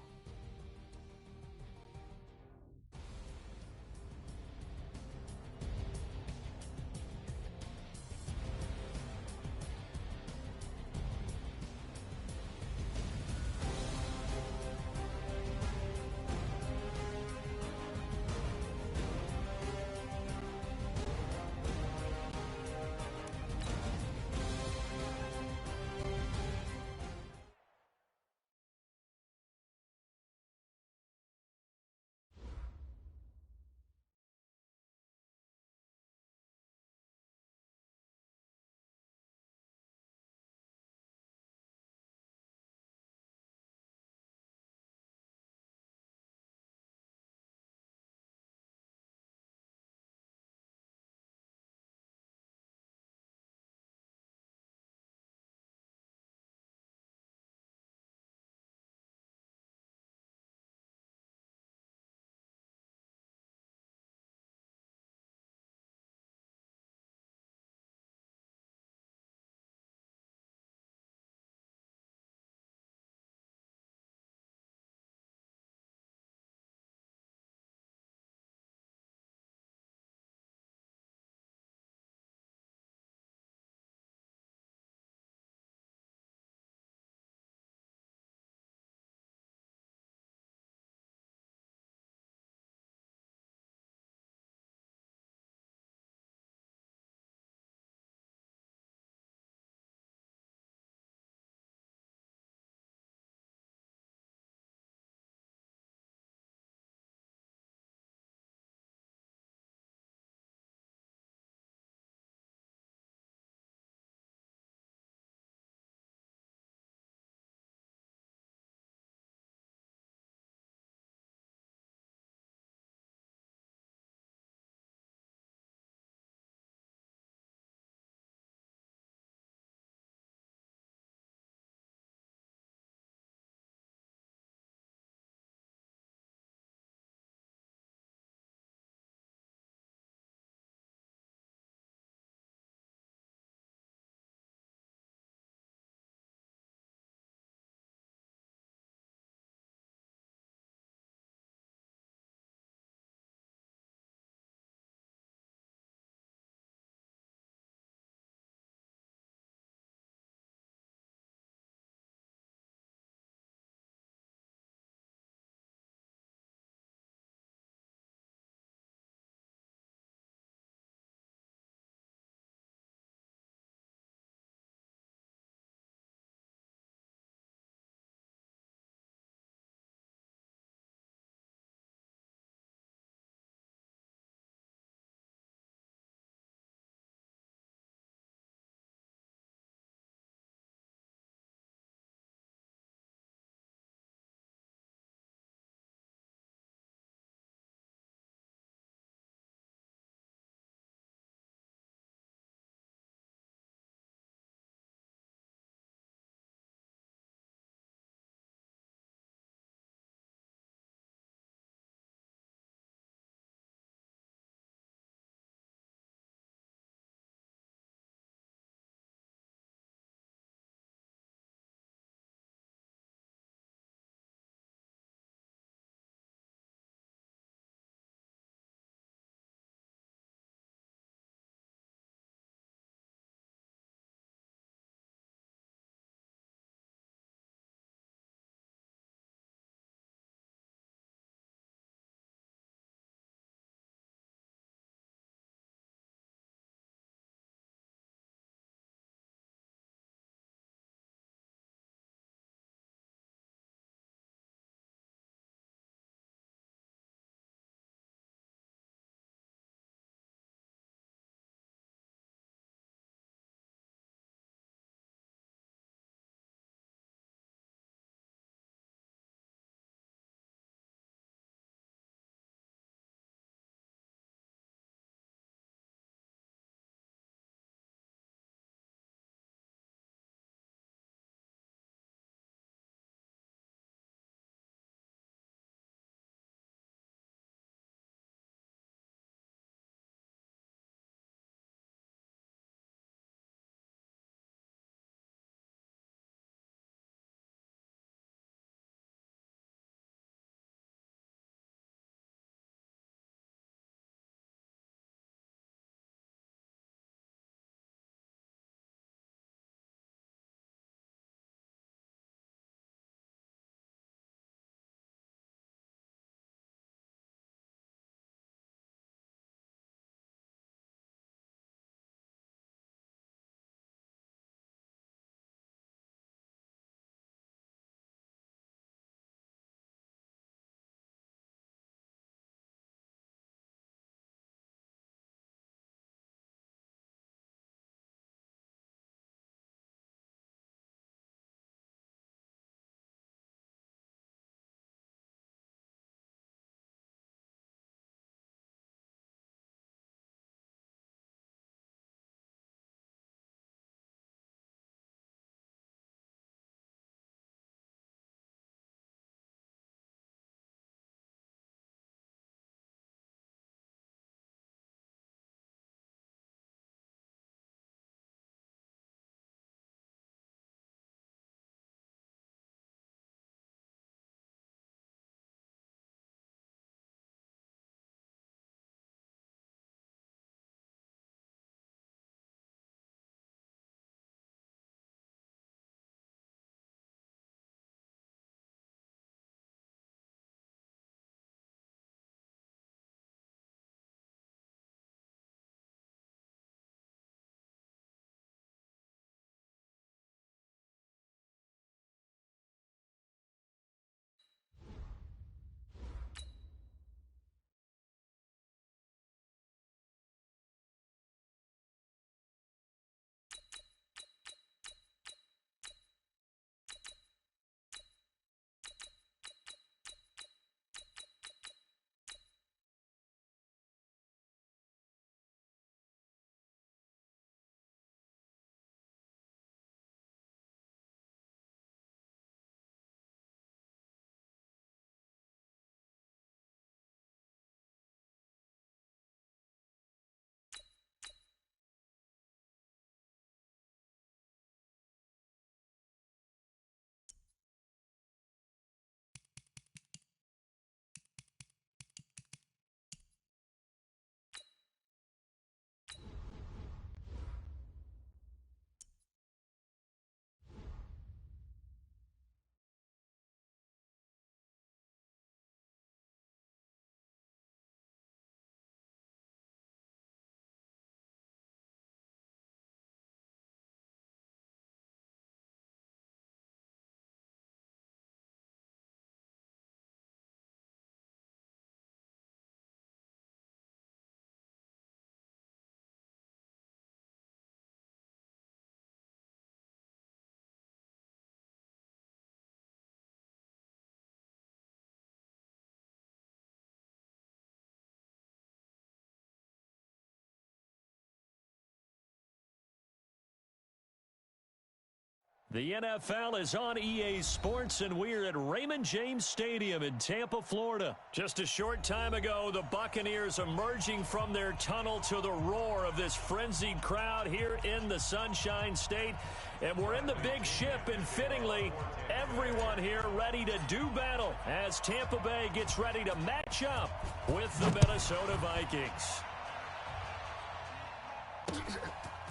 The NFL is on EA Sports, and we're at Raymond James Stadium in Tampa, Florida. Just a short time ago, the Buccaneers emerging from their tunnel to the roar of this frenzied crowd here in the Sunshine State. And we're in the big ship, and fittingly, everyone here ready to do battle as Tampa Bay gets ready to match up with the Minnesota Vikings.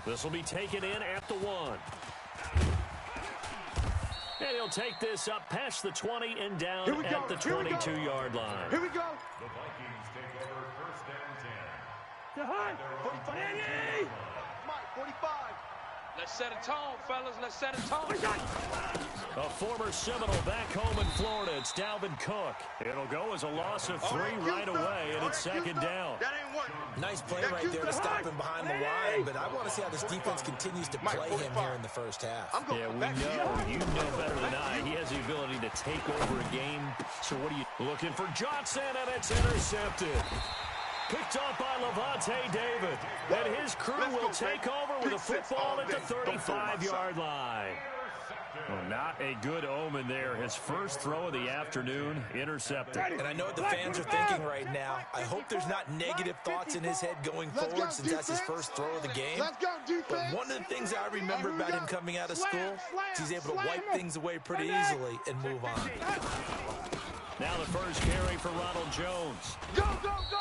This will be taken in at the 1. And he'll take this up past the 20 and down at the 22-yard line. Here we go. The Vikings take over first and 10. To high. 45. Mike, 45. Let's set a tone, fellas. Let's set a tone. A former Seminole back home in Florida. It's Dalvin Cook. It'll go as a loss of 3 right away, and it's second down. That ain't working. Nice play right there to stop him behind the line, but I want to see how this defense continues to play him here in the first half. Yeah, we know. You know better than I. He has the ability to take over a game. So what are you looking for? Johnson, and it's intercepted. Picked off by Levante David. And his crew will take over with a football at the 35-yard line. Well, not a good omen there. His first throw of the afternoon, intercepted. And I know what the fans are thinking right now. I hope there's not negative thoughts in his head going forward since that's his first throw of the game. But one of the things I remember about him coming out of school is he's able to wipe things away pretty easily and move on. Now the first carry for Ronald Jones. Go, go, go.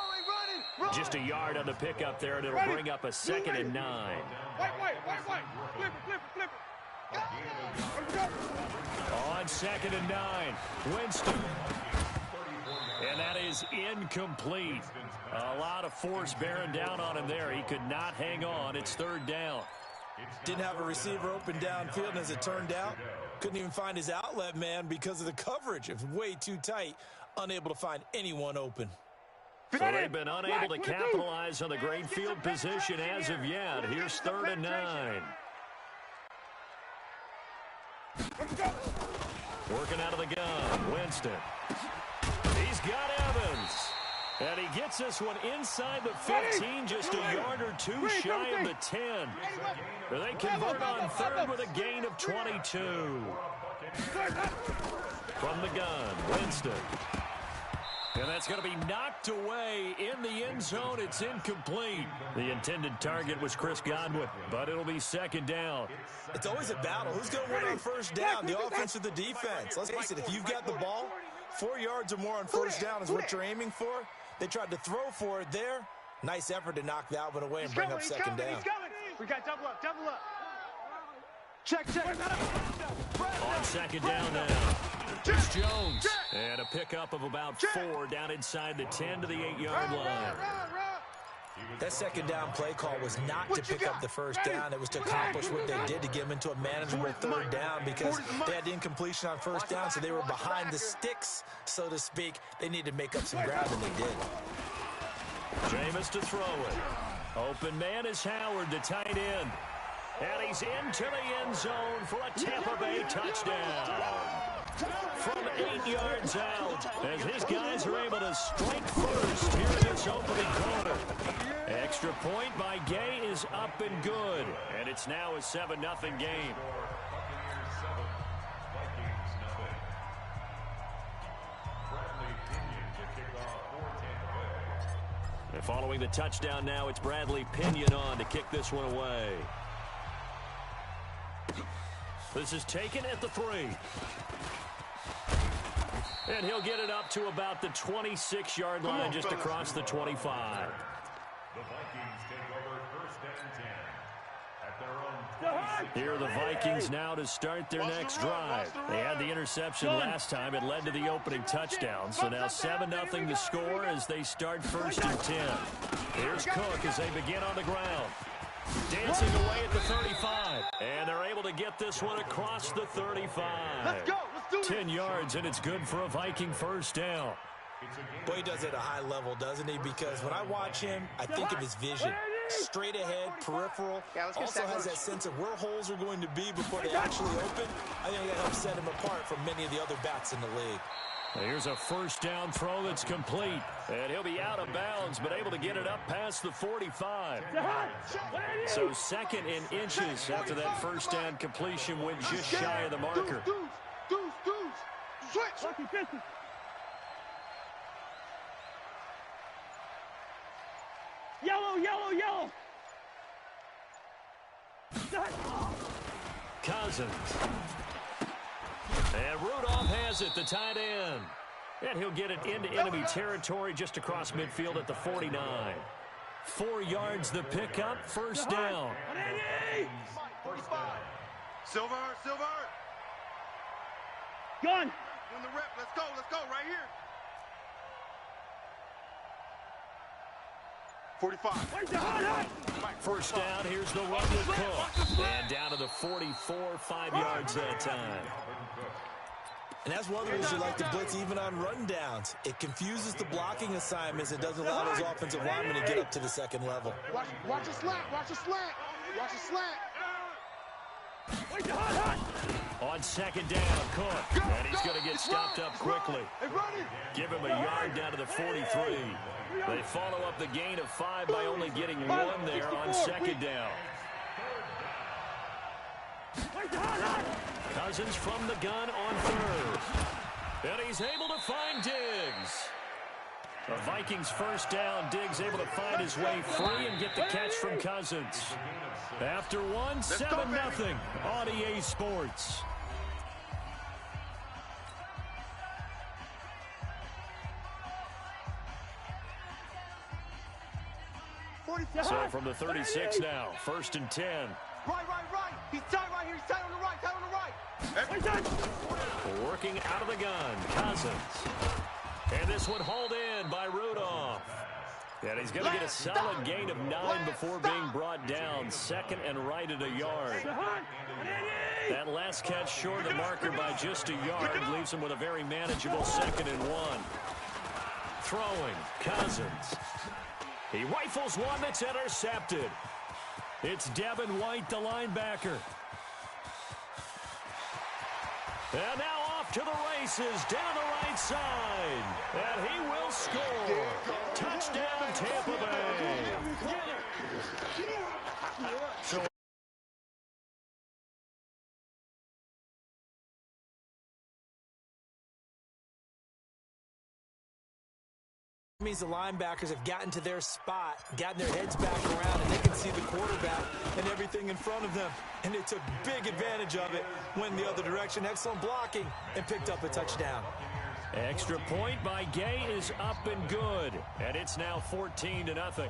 Just a yard on the pickup there, and it'll bring up a 2nd and 9. Wait. Flip it. On 2nd and 9, Winston. And that is incomplete. A lot of force bearing down on him there. He could not hang on. It's 3rd down. Didn't have a receiver open downfield, and as it turned out, couldn't even find his outlet man because of the coverage. It was way too tight, unable to find anyone open. So they've been unable to capitalize on the great field position as of yet. Here's 3rd and 9. Working out of the gun, Winston. He's got Evans. And he gets this one inside the 15, just a yard or 2 shy of the 10. They convert on 3rd with a gain of 22. From the gun, Winston. And that's going to be knocked away in the end zone. It's incomplete. The intended target was Chris Godwin, but it'll be 2nd down. It's always a battle. Who's going to win on first down, the offense or the defense? Let's face it, if you've got the ball, 4 yards or more on first down is what you're aiming for. They tried to throw for it there. Nice effort to knock that one away and bring up 2nd down. We got double up. Check. On 2nd down now. It's Jones. And a pickup of about 4 down inside the 10 to the 8-yard line. That 2nd down play call was not to pick up the first down. It was to accomplish what they did to get them into a manageable 3rd down because they had incompletion on first down, so they were behind the sticks, so to speak. They needed to make up some ground, and they did. Jameis to throw it. Open man is Howard, the tight end. And he's into the end zone for a Tampa Bay touchdown. From 8 yards out, as his guys are able to strike first here in this opening quarter. Extra point by Gay is up and good, and it's now a 7-0 game. And following the touchdown now, it's Bradley Pinion on to kick this one away. This is taken at the 3. And he'll get it up to about the 26-yard line, just across the 25. The Vikings take over first and 10 at their own 26. Here are the Vikings now to start their next drive. They had the interception last time. It led to the opening touchdown. So now 7-0 the score as they start 1st and 10. Here's Cook as they begin on the ground. Dancing away at the 35. And they're able to get this one across the 35. Let's go. Let's do it. 10 yards, and it's good for a Viking first down. Boy, he does it at a high level, doesn't he? Because when I watch him, I think of his vision. Straight ahead, peripheral. Also has that sense of where holes are going to be before they actually open. I think that helps set him apart from many of the other backs in the league. Here's a first down throw that's complete. And he'll be out of bounds, but able to get it up past the 45. So second in inches after that first down completion went just shy of the marker. Switch. Yellow. Cousins. And Rudolph has it, the tight end. And he'll get it into enemy territory just across midfield at the 49. 4 yards the pickup, first down. 45. Silver. Gun. Win the rep. Let's go right here. 45. First down, here's the run to Cook. And down to the 44, 5 yards that time. And that's one of the reasons you like to blitz even on rundowns. It confuses the blocking assignments. It doesn't allow those offensive linemen to get up to the second level. Watch a slant. On second down, Cook. And he's going to get stopped up quickly. Give him a yard down to the 43. They follow up the gain of 5 by only getting 1 there on second down. Cousins from the gun on third. And he's able to find Diggs. The Vikings first down. Diggs able to find his way free and get the catch from Cousins. After 1, 7-0 on EA Sports. So from the 36 now, 1st and 10. Right. He's tight right here. He's tight on the right. Working out of the gun, Cousins. And this one hauled in by Rudolph. And he's going to get a solid gain of 9 before being brought down. Second and right at a yard. That last catch short of the marker by just a yard leaves him with a very manageable 2nd and 1. Throwing, Cousins. He rifles one that's intercepted. It's Devin White, the linebacker. And now off to the races, down the right side. And he will score. Touchdown, Tampa Bay. So means the linebackers have gotten to their spot, gotten their heads back around, and they can see the quarterback and everything in front of them. And they took big advantage of it, went the other direction, excellent blocking, and picked up a touchdown. Extra point by Gay is up and good. And it's now 14-0.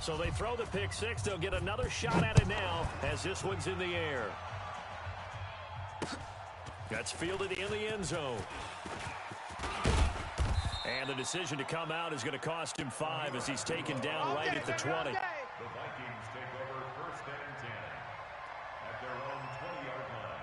So they throw the pick six. They'll get another shot at it now as this one's in the air. That's fielded in the end zone. And the decision to come out is going to cost him 5 as he's taken down right at the 20. The Vikings take over 1st and 10 at their own 20-yard line.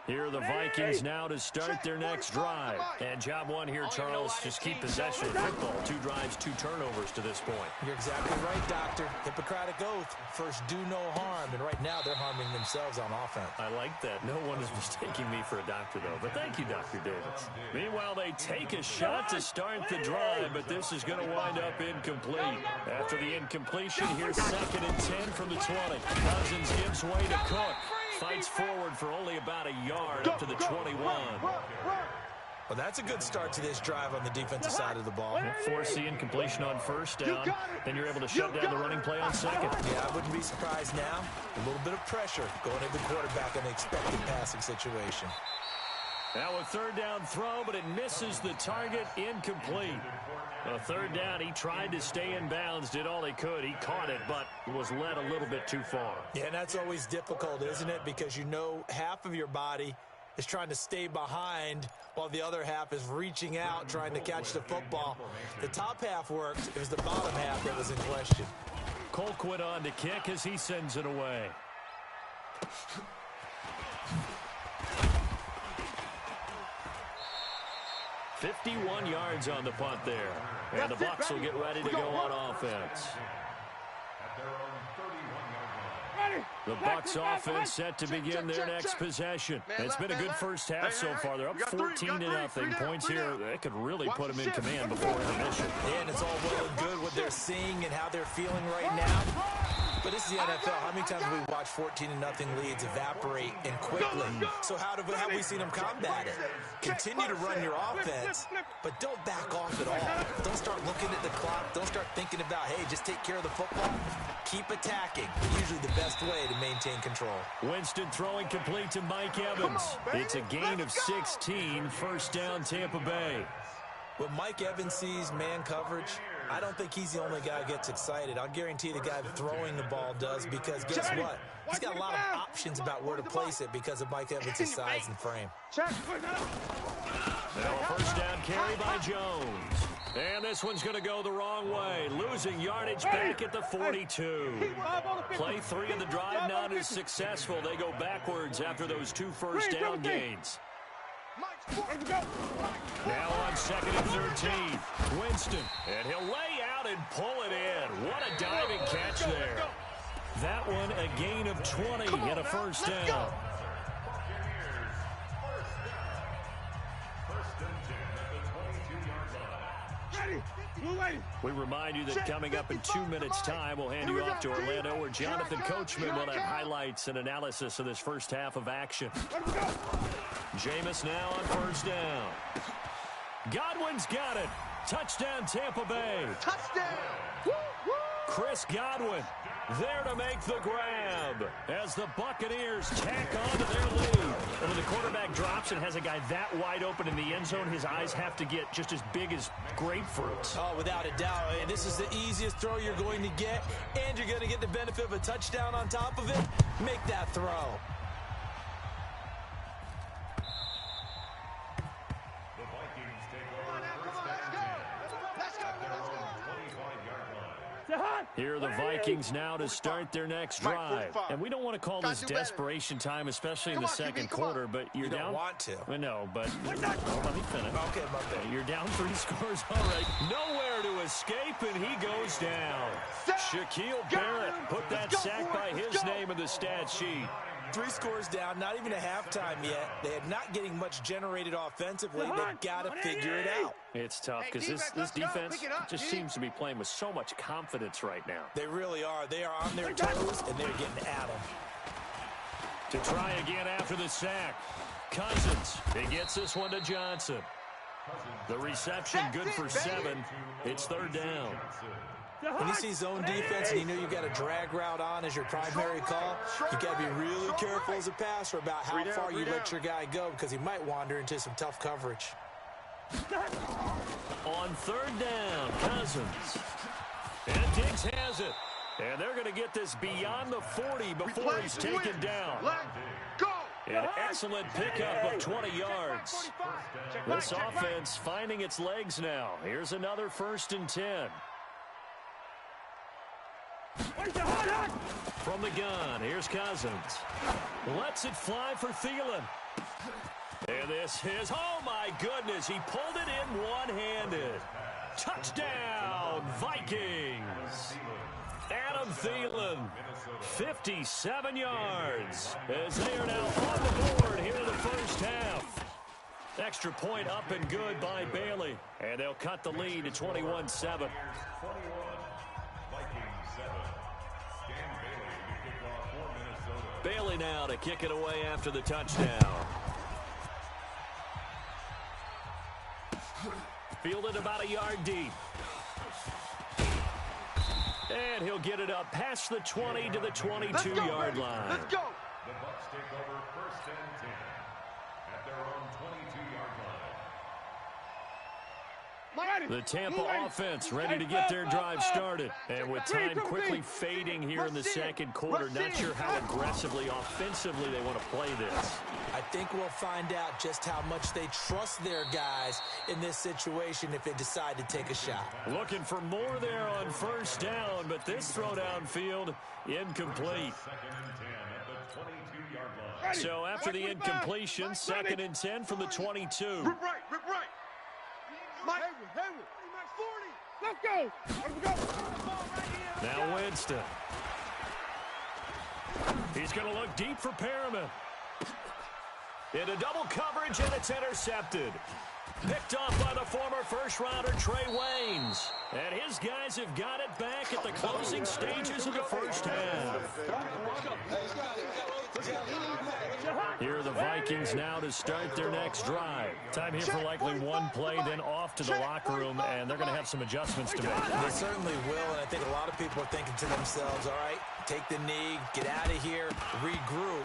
Here are the Vikings now to start their next drive. And job 1 here, Charles, just keep possession of the football. 2 drives, 2 turnovers to this point. You're exactly right, Doctor. Hippocratic oath. First, do no harm. And right now, they're harming themselves on offense. I like that. No one is mistaking me for a doctor, though. But thank you, Dr. Davis. Meanwhile, they take a shot to start the drive, but this is going to wind up incomplete. After the incompletion, here's 2nd and 10 from the 20. Cousins gives way to Cook. Fights forward for only about a yard up to the 21. Well, that's a good start to this drive on the defensive side of the ball. Force the incompletion on 1st down. Then you're able to shut down the running play on 2nd. Yeah, I wouldn't be surprised now. A little bit of pressure going at the quarterback in an expected passing situation. Now a 3rd down throw, but it misses the target, incomplete. A 3rd down, he tried to stay in bounds, did all he could. He caught it, but was led a little bit too far. Yeah, and that's always difficult, isn't it? Because you know half of your body is trying to stay behind while the other half is reaching out, trying to catch the football. The top half worked. It was the bottom half that was in question. Colquitt on to kick as he sends it away. 51 yards on the punt there. And the Bucs will get ready to go on offense. The Bucs offense set to begin their next possession. It's been a good first half so far. They're up 14-0. Points here, that could really put them in command before intermission. And it's all well and good what they're seeing and how they're feeling right now. But this is the NFL. How many times have we watched 14-0 leads evaporate and quickly? So how have we seen them combat it? Continue to run your offense, but don't back off at all. Don't start looking at the clock. Don't start thinking about, hey, just take care of the football. Keep attacking. Usually the best way to maintain control. Winston throwing complete to Mike Evans. It's a gain of 16. First down, Tampa Bay. When Mike Evans sees man coverage, I don't think he's the only guy who gets excited. I'll guarantee the guy throwing the ball does, because guess what? He's got a lot of options about where to place it because of Mike Evans' size and frame. Now a first down carry by Jones. And this one's going to go the wrong way. Losing yardage back at the 42. Play 3 of the drive not as successful. They go backwards after those 2 first down gains. Now on 2nd and 13. Winston. And he'll lay out and pull it in. What a diving catch there. That one a gain of 20 and a first down. We remind you that coming up in 2 minutes' time, we'll hand you off to Orlando, where Jonathan Coachman will have highlights and analysis of this first half of action. Jameis now on first down. Godwin's got it. Touchdown, Tampa Bay. Touchdown! Chris Godwin there to make the grab as the Buccaneers tack on to their lead. And when the quarterback drops and has a guy that wide open in the end zone, his eyes have to get just as big as grapefruits. Oh, without a doubt. This is the easiest throw you're going to get, and you're going to get the benefit of a touchdown on top of it. Make that throw. Here are the Vikings now to start their next drive. And we don't want to call this desperation time, especially in the second quarter, but you're down. You don't want to. I know, but let me finish. Okay, my bad. You're down 3 scores already. Nowhere to escape, and he goes down. Shaquille Barrett put that sack by his name in the stat sheet. 3 scores down, not even a halftime yet. They're not getting much generated offensively. They've got to figure it out. It's tough because this defense just seems to be playing with so much confidence right now. They really are. They are on their toes, and they're getting at them. To try again after the sack. Cousins. He gets this one to Johnson. The reception good for 7. It's 3rd down. When you see zone defense and you know you've got a drag route on as your primary call, you've got to be really careful as a passer about how far you let your guy go, because he might wander into some tough coverage. On 3rd down, Cousins. And Diggs has it. And they're going to get this beyond the 40 before he's taken down. An excellent pickup of 20 yards. This offense finding its legs now. Here's another 1st and 10. From the gun, here's Cousins. Lets it fly for Thielen. And this is, oh my goodness, he pulled it in one-handed. Touchdown, Vikings. Adam Thielen, 57 yards, as they are now on the board here in the first half. Extra point up and good by Bailey. And they'll cut the lead to 21-7. Bailey now to kick it away after the touchdown. Fielded about a yard deep. And he'll get it up past the 20 to the 22-yard line. Let's go. The Bucs take over 1st and 10 at their own 22-yard line. The Tampa offense ready to get their drive started. And with time quickly fading here in the second quarter, not sure how aggressively, offensively they want to play this. I think we'll find out just how much they trust their guys in this situation if they decide to take a shot. Looking for more there on 1st down, but this throw downfield incomplete. 2nd and 10 at the 22-yard line. So after the incompletion, 2nd and 10 from the 22. Rip right. Mike. Hayward. Max 40. Let's go. Let's go. Now Winston. He's going to look deep for Perriman. Into double coverage, and it's intercepted. Picked off by the former first-rounder Trey Waynes. And his guys have got it back at the closing stages of the first half. Here are the Vikings now to start their next drive. Time here for likely one play, then off to the locker room, and they're going to have some adjustments to make. They certainly will, and I think a lot of people are thinking to themselves, all right, take the knee, get out of here, regroup.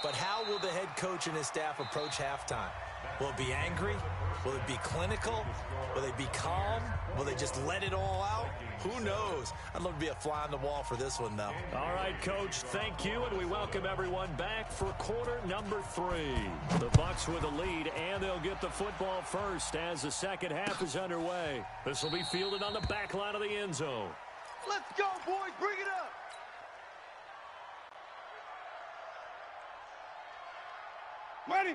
But how will the head coach and his staff approach halftime? Will it be angry? Will it be clinical? Will they be calm? Will they just let it all out? Who knows? I'd love to be a fly on the wall for this one, though. All right, Coach, thank you, and we welcome everyone back for quarter number 3. The Bucs with the lead, and they'll get the football first as the second half is underway. This will be fielded on the back line of the end zone. Let's go, boys. Bring it up.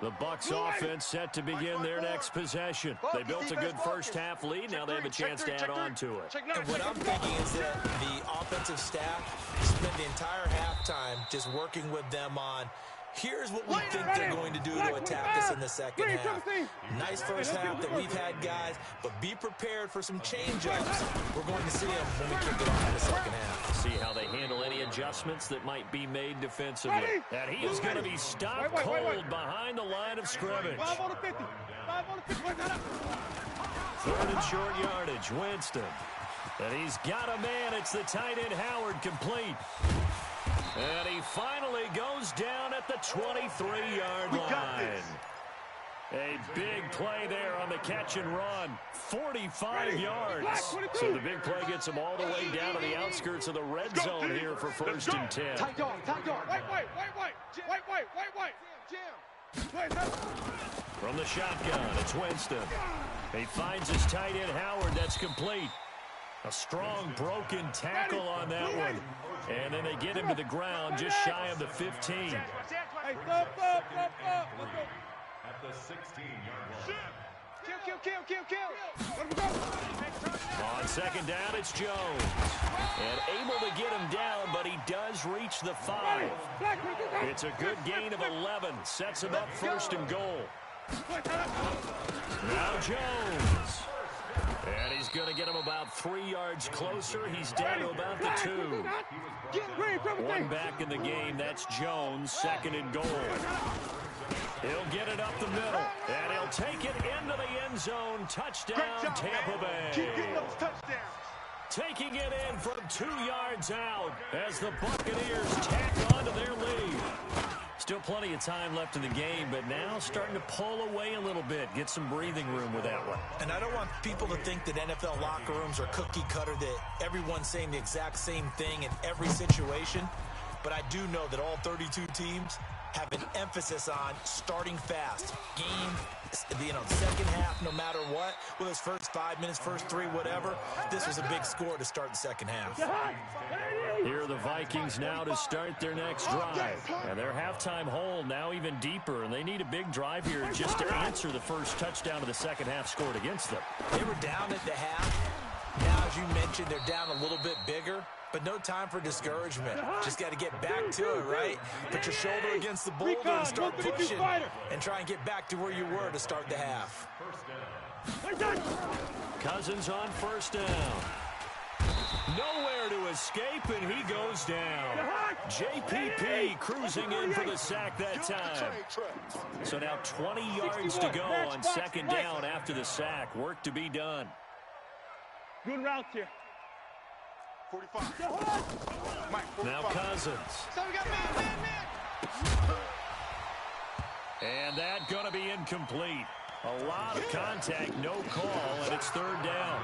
The Bucs offense set to begin their next possession. They built a good first half lead. Now they have a chance to add on to it. And what I'm thinking is that the offensive staff spent the entire halftime just working with them on, here's what we think they're going to do to attack us in the second half. Nice first half that we've had, guys, but be prepared for some change-ups. We're going to see them when we kick it off in the second half. See how they handle any adjustments that might be made defensively. And he is going to be stopped cold behind the line of scrimmage. 5 on the 50. 5 on the 50. Third and short yardage, Winston. And he's got a man. It's the tight end Howard, complete. And he finally goes down at the 23-yard line. A big play there on the catch and run. 45 yards. So the big play gets him all the way down to the outskirts of the red zone here for 1st and 10. Tight dog. Wait. Jam. From the shotgun, it's Winston. He finds his tight end Howard. That's complete. A strong broken tackle on that one. And then they get him to the ground just shy of the 15. Hey, stop. At the 16-yard line. Kill. On second down, it's Jones. And able to get him down, but he does reach the 5. It's a good gain of 11. Sets him up 1st and goal. Now Jones. And he's going to get him about 3 yards closer. He's down to about the 2. One back in the game. That's Jones, 2nd and goal. He'll get it up the middle, and he'll take it into the end zone. Touchdown, Tampa Bay. Keep getting those touchdowns. Taking it in from 2 yards out as the Buccaneers tack onto their lead. Still plenty of time left in the game, but now starting to pull away a little bit. Get some breathing room with that one. And I don't want people to think that NFL locker rooms are cookie cutter, that everyone's saying the exact same thing in every situation. But I do know that all 32 teams have an emphasis on starting fast. Second half, no matter what, whether it's first 5 minutes, first 3, whatever, this was a big score to start the second half. Here are the Vikings now to start their next drive. And their halftime hole now even deeper, and they need a big drive here just to answer the first touchdown of the second half scored against them. They were down at the half. Now, as you mentioned, they're down a little bit bigger. But no time for discouragement. Just got to get back to it, right? Put your shoulder against the boulder and start pushing and try and get back to where you were to start the half. Cousins on 1st down. Nowhere to escape, and he goes down. JPP cruising in for the sack that time. So now 20 yards to go on 2nd down after the sack. Work to be done. Good routes here. 45. Mike, 45. Now Cousins. So we got man. And that going to be incomplete. A lot of contact, no call, and it's 3rd down.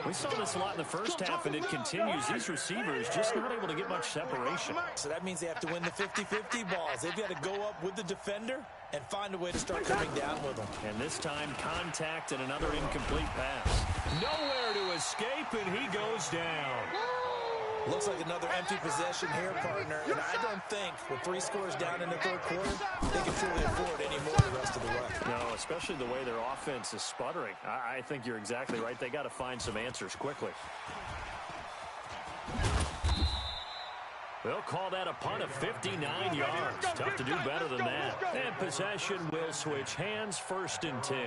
We saw this a lot in the first half, and it continues. These receivers just not able to get much separation. So that means they have to win the 50-50 balls. They've got to go up with the defender and find a way to start coming down with them. And this time, contact and another incomplete pass. Nowhere to escape, and he goes down. Looks like another empty possession here, partner. And I don't think, with 3 scores down in the 3rd quarter, they can truly afford any more the rest of the way. No, especially the way their offense is sputtering. I think you're exactly right. They got to find some answers quickly. They'll call that a punt of 59 yards. Tough to do better than that. And possession will switch hands, 1st and 10.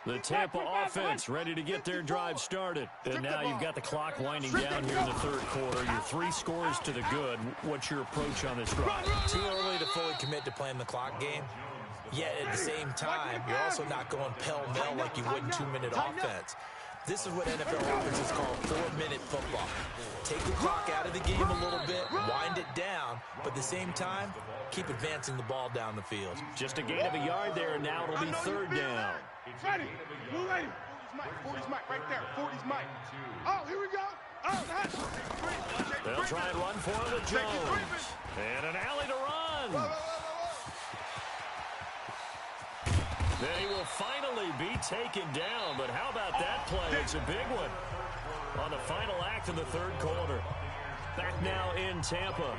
The Tampa offense ready to get their drive started. And now you've got the clock winding down here in the 3rd quarter. Your 3 scores to the good. What's your approach on this drive? Too early to fully commit to playing the clock game. Yet at the same time, you're also not going pell-mell like you would in 2-minute offense. This is what NFL offenses call 4-minute football. Take the clock out of the game a little bit, wind it down, but at the same time, keep advancing the ball down the field. Just a gain of a yard there, and now it'll be 3rd down. Ready. Move ready. 40's Mike right there. 40's Mike. Oh, here we go. Oh, they'll try and run for him with Jones. And an alley to run. Then he will finally be taken down. But how about that play? It's a big one on the final act of the 3rd quarter. Back now in Tampa.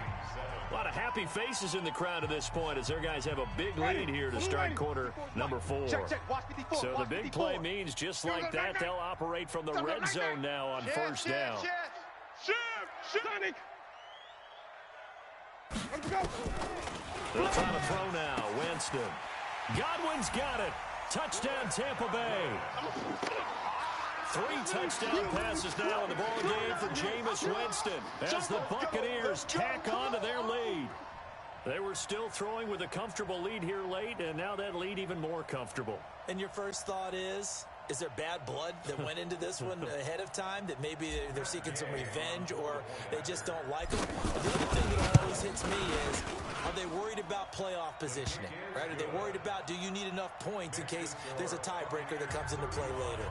A lot of happy faces in the crowd at this point as their guys have a big lead here to start quarter number 4. So the big play means just like that, they'll operate from the red zone now on 1st down. They'll try to throw now. Winston. Godwin's got it. Touchdown, Tampa Bay. 3 touchdown passes now in the ball game for Jameis Winston as the Buccaneers tack on to their lead. They were still throwing with a comfortable lead here late, and now that lead even more comfortable. And your first thought is there bad blood that went into this one ahead of time, that maybe they're seeking some revenge or they just don't like them? The other thing that always hits me is, are they worried about playoff positioning? Right? Are they worried about, do you need enough points in case there's a tiebreaker that comes into play later?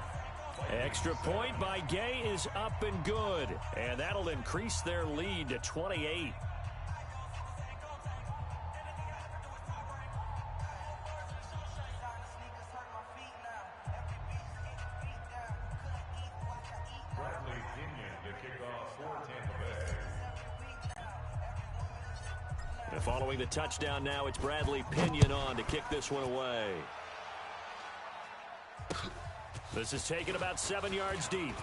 Extra point by Gay is up and good, and that'll increase their lead to 28. And following the touchdown now, it's Bradley Pinion on to kick this one away. This is taken about 7 yards deep.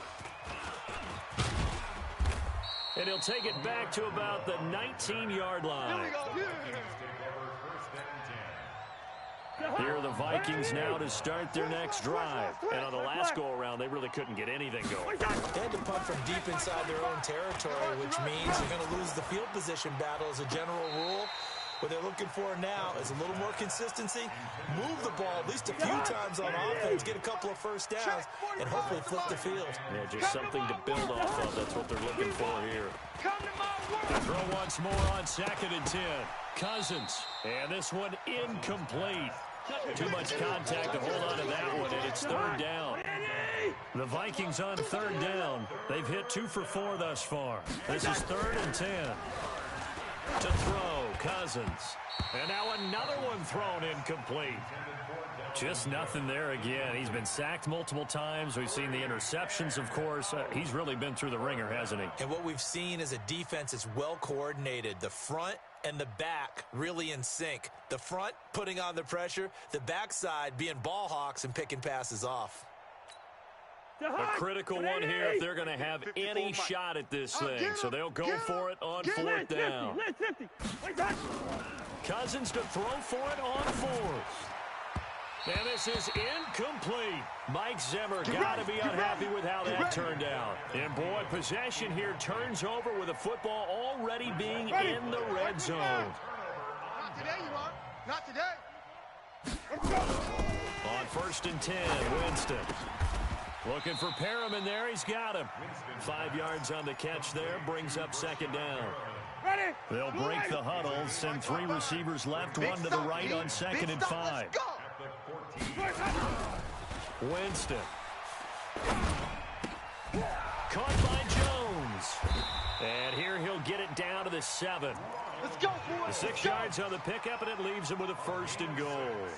And he'll take it back to about the 19-yard line. Here are the Vikings now to start their next drive. And on the last go-around, they really couldn't get anything going. They had to punt from deep inside their own territory, which means they're going to lose the field position battle as a general rule. What they're looking for now is a little more consistency, move the ball at least a few times on offense, get a couple of first downs, and hopefully flip the field. Yeah, just something to build off of. That's what they're looking for here. The throw once more on 2nd and 10. Cousins. And this one incomplete. Too much contact to hold on to that one, and it's 3rd down. The Vikings on 3rd down. They've hit 2 for 4 thus far. This is 3rd and 10. To throw, Cousins. And now another one thrown incomplete. Just nothing there again. He's been sacked multiple times. We've seen the interceptions, of course. He's really been through the ringer, hasn't he? And what we've seen is a defense that's well coordinated. The front and the back really in sync. The front putting on the pressure. The backside being ball hawks and picking passes off. A critical one here if they're going to have any shot at this thing. So they'll go for it on 4th down. Cousins to throw for it on 4th. And this is incomplete. Mike Zimmer got to be unhappy with how that turned out. And boy, possession here turns over with the football already being in the red zone. Not today, you are. Not today. On 1st and 10, Winston. Looking for Perriman there. He's got him. 5 yards on the catch there. Brings up 2nd down. They'll break the huddle. Send 3 receivers left, 1 to the right on 2nd and 5. Winston. Caught by Jones. And here he'll get it down to the 7. Let's go, boys. The 6 yards on the pickup, and it leaves him with a 1st and goal.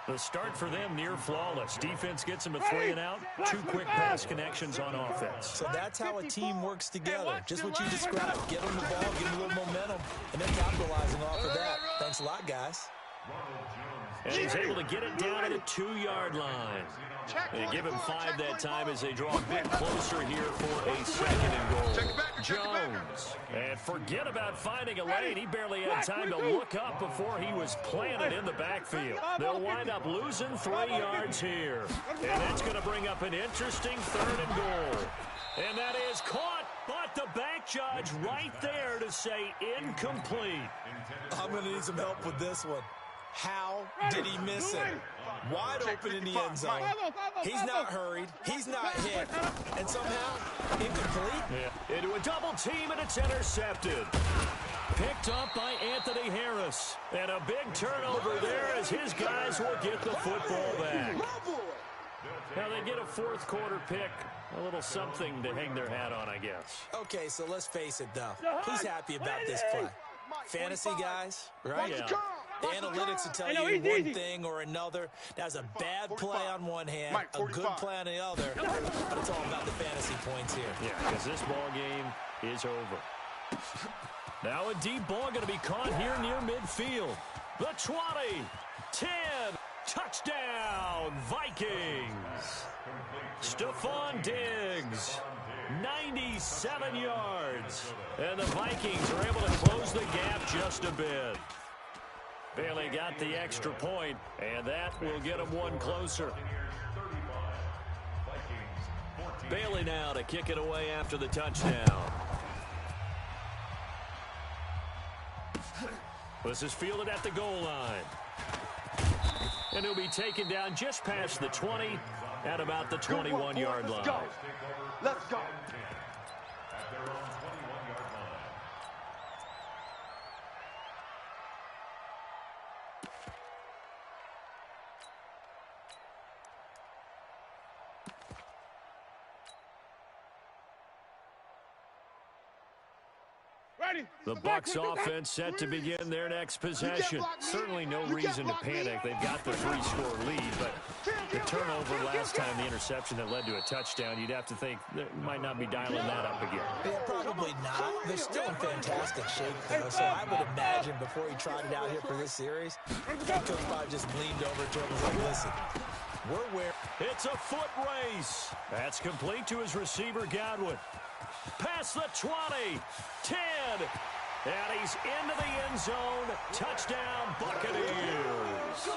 The start for them near flawless. Defense gets them a 3 and out. 2 quick pass connections on offense. So that's how a team works together. Just what you described. Get them the ball, give them a little momentum, and then capitalizing off of that. Thanks a lot, guys. And he's able to get it down to the 2-yard line. They give him 5 that time as they draw a bit closer here for a second and goal. Jones. And forget about finding a lane. He barely had time to look up before he was planted in the backfield. They'll wind up losing 3 yards here. And that's going to bring up an interesting 3rd and goal. And that is caught, but the back judge right there to say incomplete. I'm going to need some help with this one. How did he miss it? Wide open in the end zone. He's not hurried. He's not hit. And somehow, incomplete. Yeah. Into a double team, and it's intercepted. Picked up by Anthony Harris. And a big turnover there as his guys will get the football back. Now they get a 4th quarter pick. A little something to hang their hat on, I guess. Okay, so let's face it, though. Who's happy about this play? Fantasy guys, right? Yeah. The analytics will tell you one thing or another. That's a bad play on one hand, a good play on the other, but it's all about the fantasy points here. Yeah, because this ball game is over. Now a deep ball going to be caught here near midfield. The 20, 10, touchdown, Vikings. Stephon Diggs, 97 yards. And the Vikings are able to close the gap just a bit. Bailey got the extra point, and that will get him one closer. Bailey now to kick it away after the touchdown. This is fielded at the goal line. And he'll be taken down just past the 20 at about the 21-yard line. Let's go. The Bucs offense set to begin their next possession. Certainly no reason to panic. They've got the 3-score lead, but the turnover last time, the interception that led to a touchdown, you'd have to think they might not be dialing that up again. Yeah, probably not. They're still in fantastic shape, though, so I would imagine before he trotted out here for this series, Coach probably just leaned over to him and was like, listen, we're where... It's a foot race. That's complete to his receiver, Godwin. Past the 20, 10, and he's into the end zone. Touchdown, Buccaneers.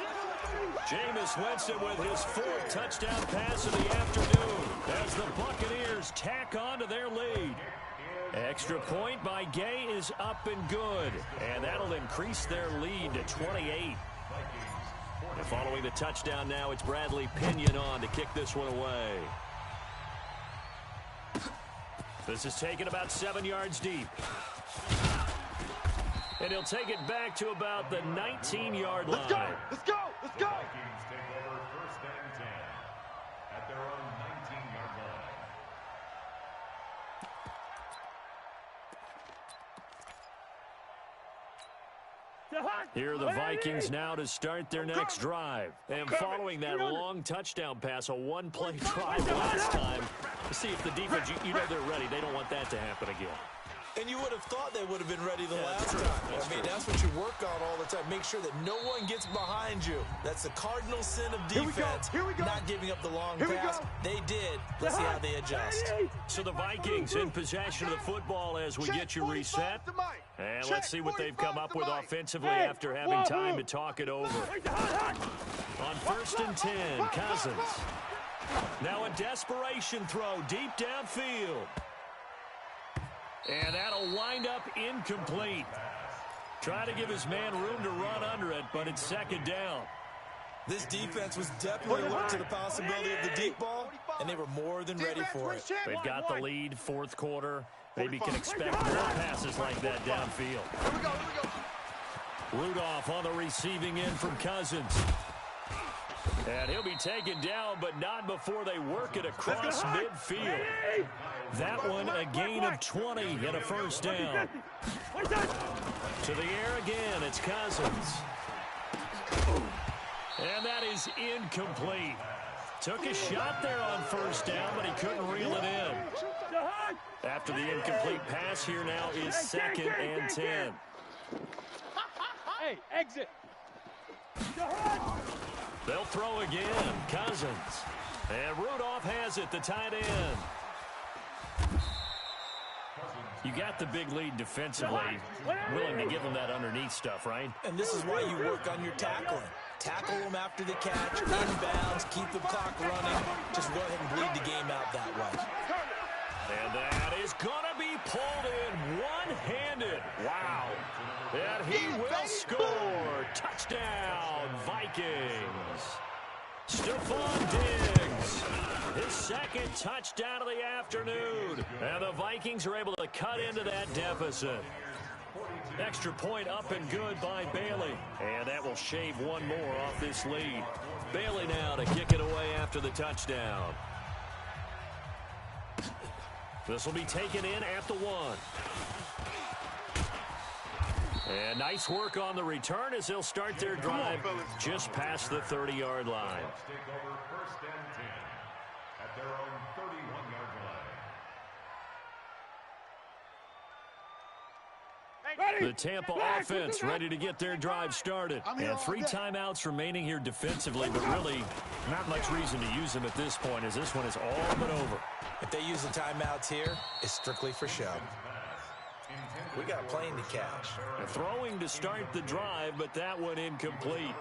Jameis Winston with his 4th touchdown pass of the afternoon as the Buccaneers tack on to their lead. Extra point by Gay is up and good, and that'll increase their lead to 28. And following the touchdown now, it's Bradley Pinion on to kick this one away. This is taken about 7 yards deep. And he'll take it back to about the 19-yard line. Let's go! Let's go! Let's go! Vikings take over 1st and 10 at their own 19-yard line. Here are the Vikings now to start their next drive. And following that long touchdown pass, a one-play drive last time, to see if the defense, you know they're ready. They don't want that to happen again. And you would have thought they would have been ready the last time. I mean, that's what you work on all the time. Make sure that no one gets behind you. That's the cardinal sin of defense. Here we go. Not giving up the long pass. They did. Let's see how they adjust. So the Vikings in possession of the football as we get you reset. And let's see what they've come up with offensively after having time to talk it over. On 1st and 10, Cousins. Now a desperation throw deep downfield. And that'll wind up incomplete. Try to give his man room to run under it, but it's 2nd down. This defense was definitely alert to the possibility of the deep ball, and they were more than ready for it. They've got the lead, 4th quarter. Maybe can expect more passes like that downfield. Here we go. Rudolph on the receiving end from Cousins. And he'll be taken down, but not before they work it across midfield. That one, a gain of 20 and a 1st down. To the air again, it's Cousins. And that is incomplete. Took a shot there on 1st down, but he couldn't reel it in. After the incomplete pass, here now is 2nd and 10. Hey, exit. They'll throw again. Cousins. And Rudolph has it, the tight end. You got the big lead defensively. Willing to give them that underneath stuff, right? And this is why you work on your tackling. Tackle them after the catch, inbounds, keep the clock running. Just go ahead and bleed the game out that way. And that is going to be pulled in one-handed. Wow. And he will score. Touchdown, Vikings. Stephon Diggs, his second touchdown of the afternoon. And the Vikings are able to cut into that deficit. Extra point up and good by Bailey. And that will shave one more off this lead. Bailey now to kick it away after the touchdown. This will be taken in at the 1. And nice work on the return as they'll start their drive just past the 30-yard line. Take over 1st and 10 at their own 31-yard line. The Tampa offense ready to get their drive started. And 3 timeouts remaining here defensively, but really not much reason to use them at this point as this one is all but over. If they use the timeouts here, it's strictly for show. We got a plane to catch. Throwing to start the drive, but that one incomplete.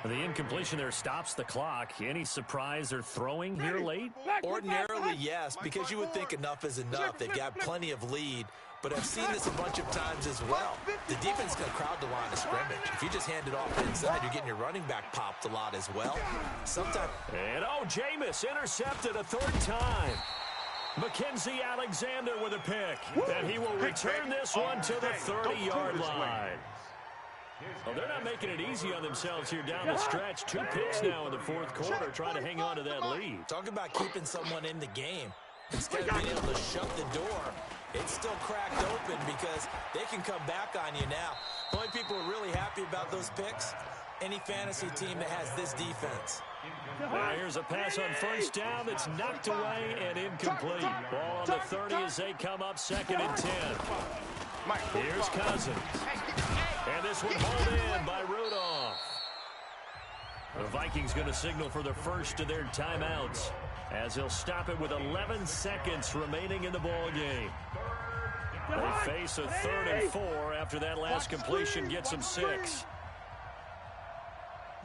The incompletion there stops the clock. Any surprise they're throwing here late? Ordinarily, yes, because you would think enough is enough. They've got plenty of lead, but I've seen this a bunch of times as well. The defense is going to crowd the line of scrimmage. If you just hand it off inside, you're getting your running back popped a lot as well. Sometimes. And, Jameis intercepted a 3rd time. Mackenzie Alexander with a pick. And he will return this one to the 30-yard line. Well, they're not making it easy on themselves here down the stretch. 2 picks now in the 4th quarter trying to hang on to that lead. Talk about keeping someone in the game. Instead of being able to shut the door, it's still cracked open because they can come back on you now. The only people who are really happy about those picks, any fantasy team that has this defense. Now here's a pass on 1st down that's knocked away and incomplete. Ball on the 30 as they come up 2nd and 10. Here's Cousins. And this one hauled in by Rudolph. The Vikings going to signal for the first of their timeouts as they'll stop it with 11 seconds remaining in the ball game. They face a 3rd and 4 after that last completion gets them 6.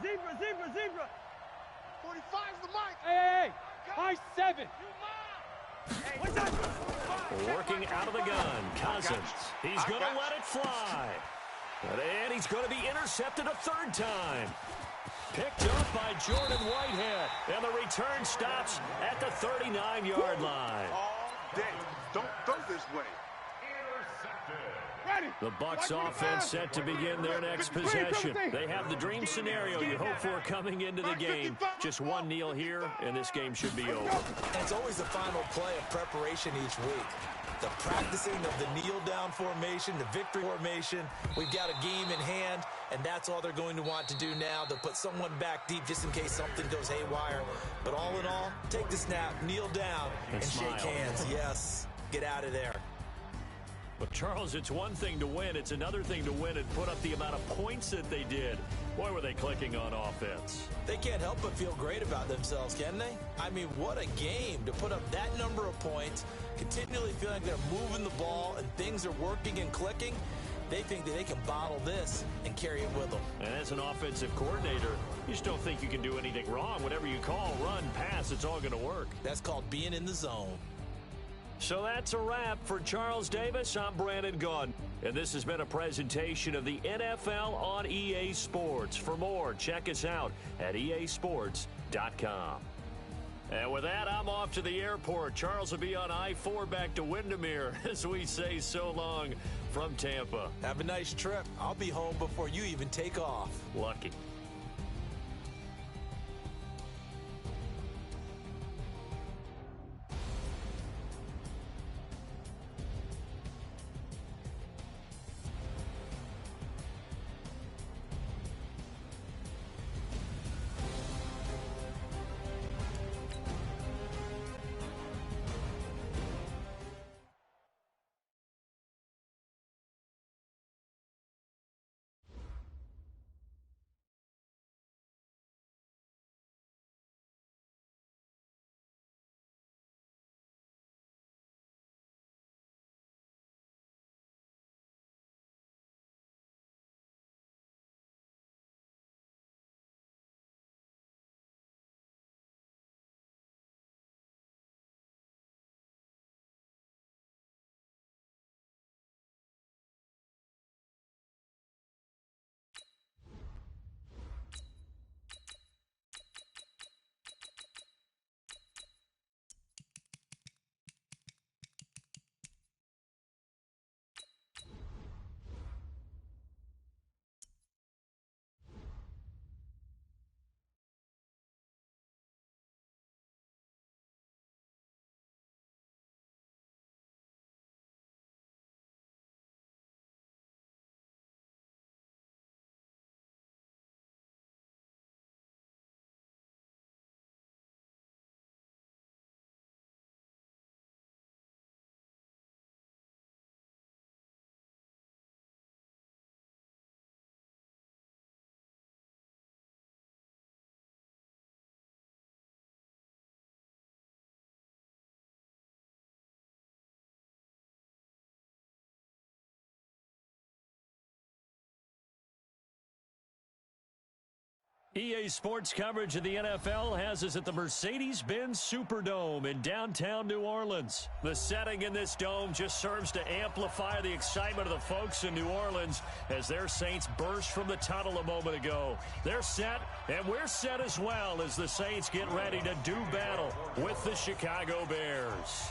Zebra. 45's the mic. Hey, high 7. Working out of the gun, Cousins. He's going to let it fly. And he's going to be intercepted a 3rd time. Picked up by Jordan Whitehead. And the return stops at the 39-yard line. All day. Don't throw this way. The Bucs offense set to begin their next possession. They have the dream scenario you hope for coming into the game. Just one kneel here, and this game should be over. And it's always the final play of preparation each week. The practicing of the kneel-down formation, the victory formation. We've got a game in hand, and that's all they're going to want to do now. They'll put someone back deep just in case something goes haywire. But all in all, take the snap, kneel down, and shake hands. Yes, get out of there. But, Charles, it's one thing to win. It's another thing to win and put up the amount of points that they did. Boy, were they clicking on offense. They can't help but feel great about themselves, can they? I mean, what a game to put up that number of points, continually feeling like they're moving the ball and things are working and clicking. They think that they can bottle this and carry it with them. And as an offensive coordinator, you just don't think you can do anything wrong. Whatever you call, run, pass, it's all going to work. That's called being in the zone. So that's a wrap for Charles Davis. I'm Brandon Gaudin, and this has been a presentation of the NFL on EA Sports. For more, check us out at easports.com. And with that, I'm off to the airport. Charles will be on I-4 back to Windermere as we say so long from Tampa. Have a nice trip. I'll be home before you even take off. Lucky. EA Sports coverage of the NFL has us at the Mercedes-Benz Superdome in downtown New Orleans. The setting in this dome just serves to amplify the excitement of the folks in New Orleans as their Saints burst from the tunnel a moment ago. They're set, and we're set as well as the Saints get ready to do battle with the Chicago Bears.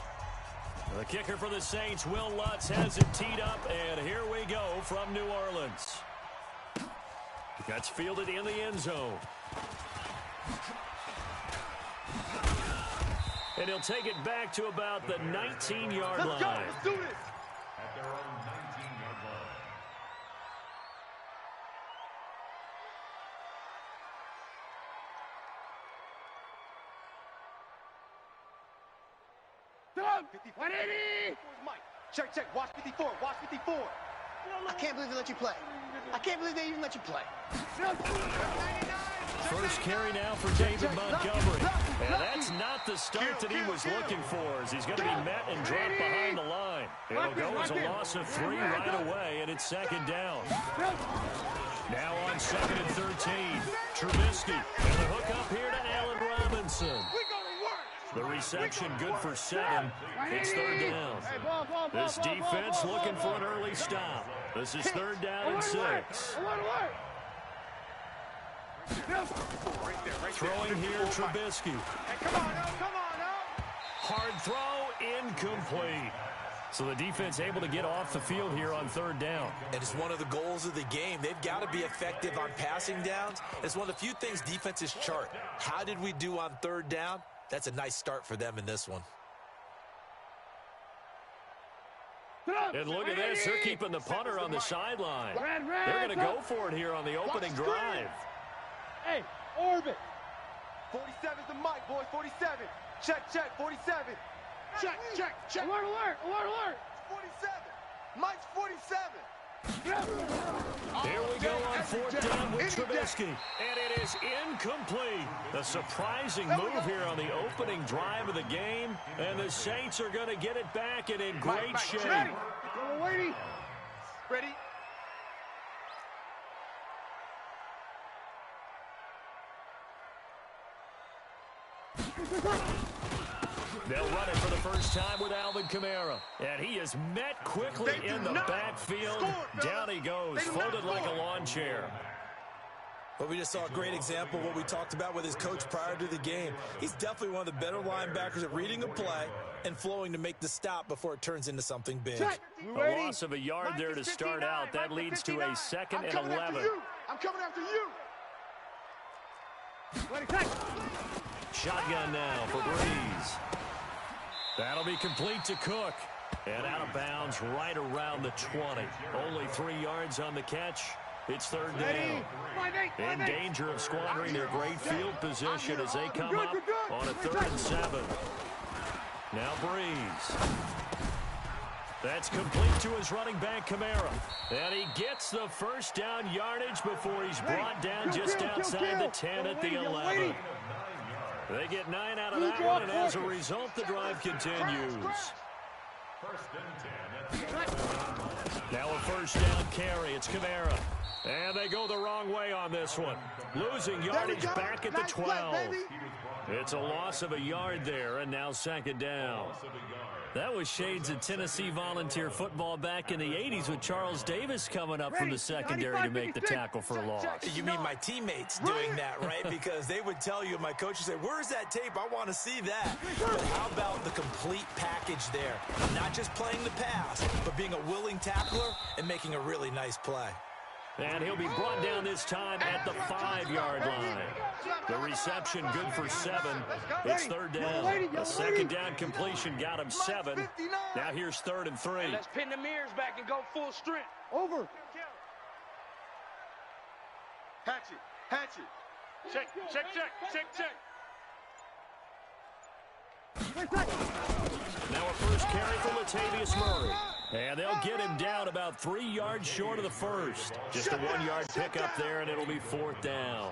The kicker for the Saints, Will Lutz, has it teed up, and here we go from New Orleans. That's fielded in the end zone. And he'll take it back to about the 19-yard line. Let's go. Let's do this. At their own 19-yard line. Done. 180. Mike. Check. Watch 54. Watch 54. I can't believe they let you play. I can't believe they even let you play. First carry now for David Montgomery. And that's not the start that he was looking for, as he's going to be met and dropped behind the line. It'll go as a loss of 3 right away, and it's second down. Now on 2nd and 13, Trubisky. And the hook up here to Allen Robinson. The reception good for 7. It's 3rd down. This defense looking for an early stop. This is 3rd down and 6. Throwing here, Trubisky. Come on now. Hard throw, incomplete. So the defense able to get off the field here on 3rd down. And it's one of the goals of the game. They've got to be effective on passing downs. It's one of the few things defenses chart. How did we do on 3rd down? That's a nice start for them in this one. And look at this. They're keeping the punter on the sideline. They're going to go for it here on the opening drive. Hey, orbit. 47's the mic, boys. 47. Check. 47. Check. Alert. 47. Mike's 47. Here we go on 4th down with Trubisky. And it is incomplete. A surprising move here on the opening drive of the game. And the Saints are going to get it back and in great shape. Ready? They'll run it for the first time with Alvin Kamara. And he is met quickly in the backfield. Down he goes, folded like a lawn chair. But we just saw a great example of what we talked about with his coach prior to the game. He's definitely one of the better linebackers at reading a play and flowing to make the stop before it turns into something big. A loss of a yard there to start out. That leads to a 2nd and 11. I'm coming after you. Shotgun now for Breeze. That'll be complete to Cook. And out of bounds right around the 20. Only 3 yards on the catch. It's 3rd down. In danger of squandering their great field position as they come up on a 3rd and 7. Now Breeze. That's complete to his running back, Kamara. And he gets the first down yardage before he's brought down just outside the 10 at the 11. They get 9 out of that one, and as a result, the drive continues. Now a first down carry. It's Kamara. And they go the wrong way on this one. Losing yardage back at the 12. It's a loss of a yard there, and now 2nd down. That was shades of Tennessee volunteer football back in the 80s with Charles Davis coming up from the secondary to make the tackle for a loss. You mean my teammates doing that, right? Because they would tell you, my coach would say, where's that tape? I want to see that. But how about the complete package there? Not just playing the pass, but being a willing tackler and making a really nice play. And he'll be brought down this time at the 5-yard line. The reception good for 7. It's 3rd down. A 2nd down completion got him 7. Now here's 3rd and 3. Let's pin the mirrors back and go full strength. Over. Hatch it. Check. Now a first carry for Latavius Murray. And they'll get him down about 3 yards short of the first. Just a 1-yard pickup there, and it'll be 4th down.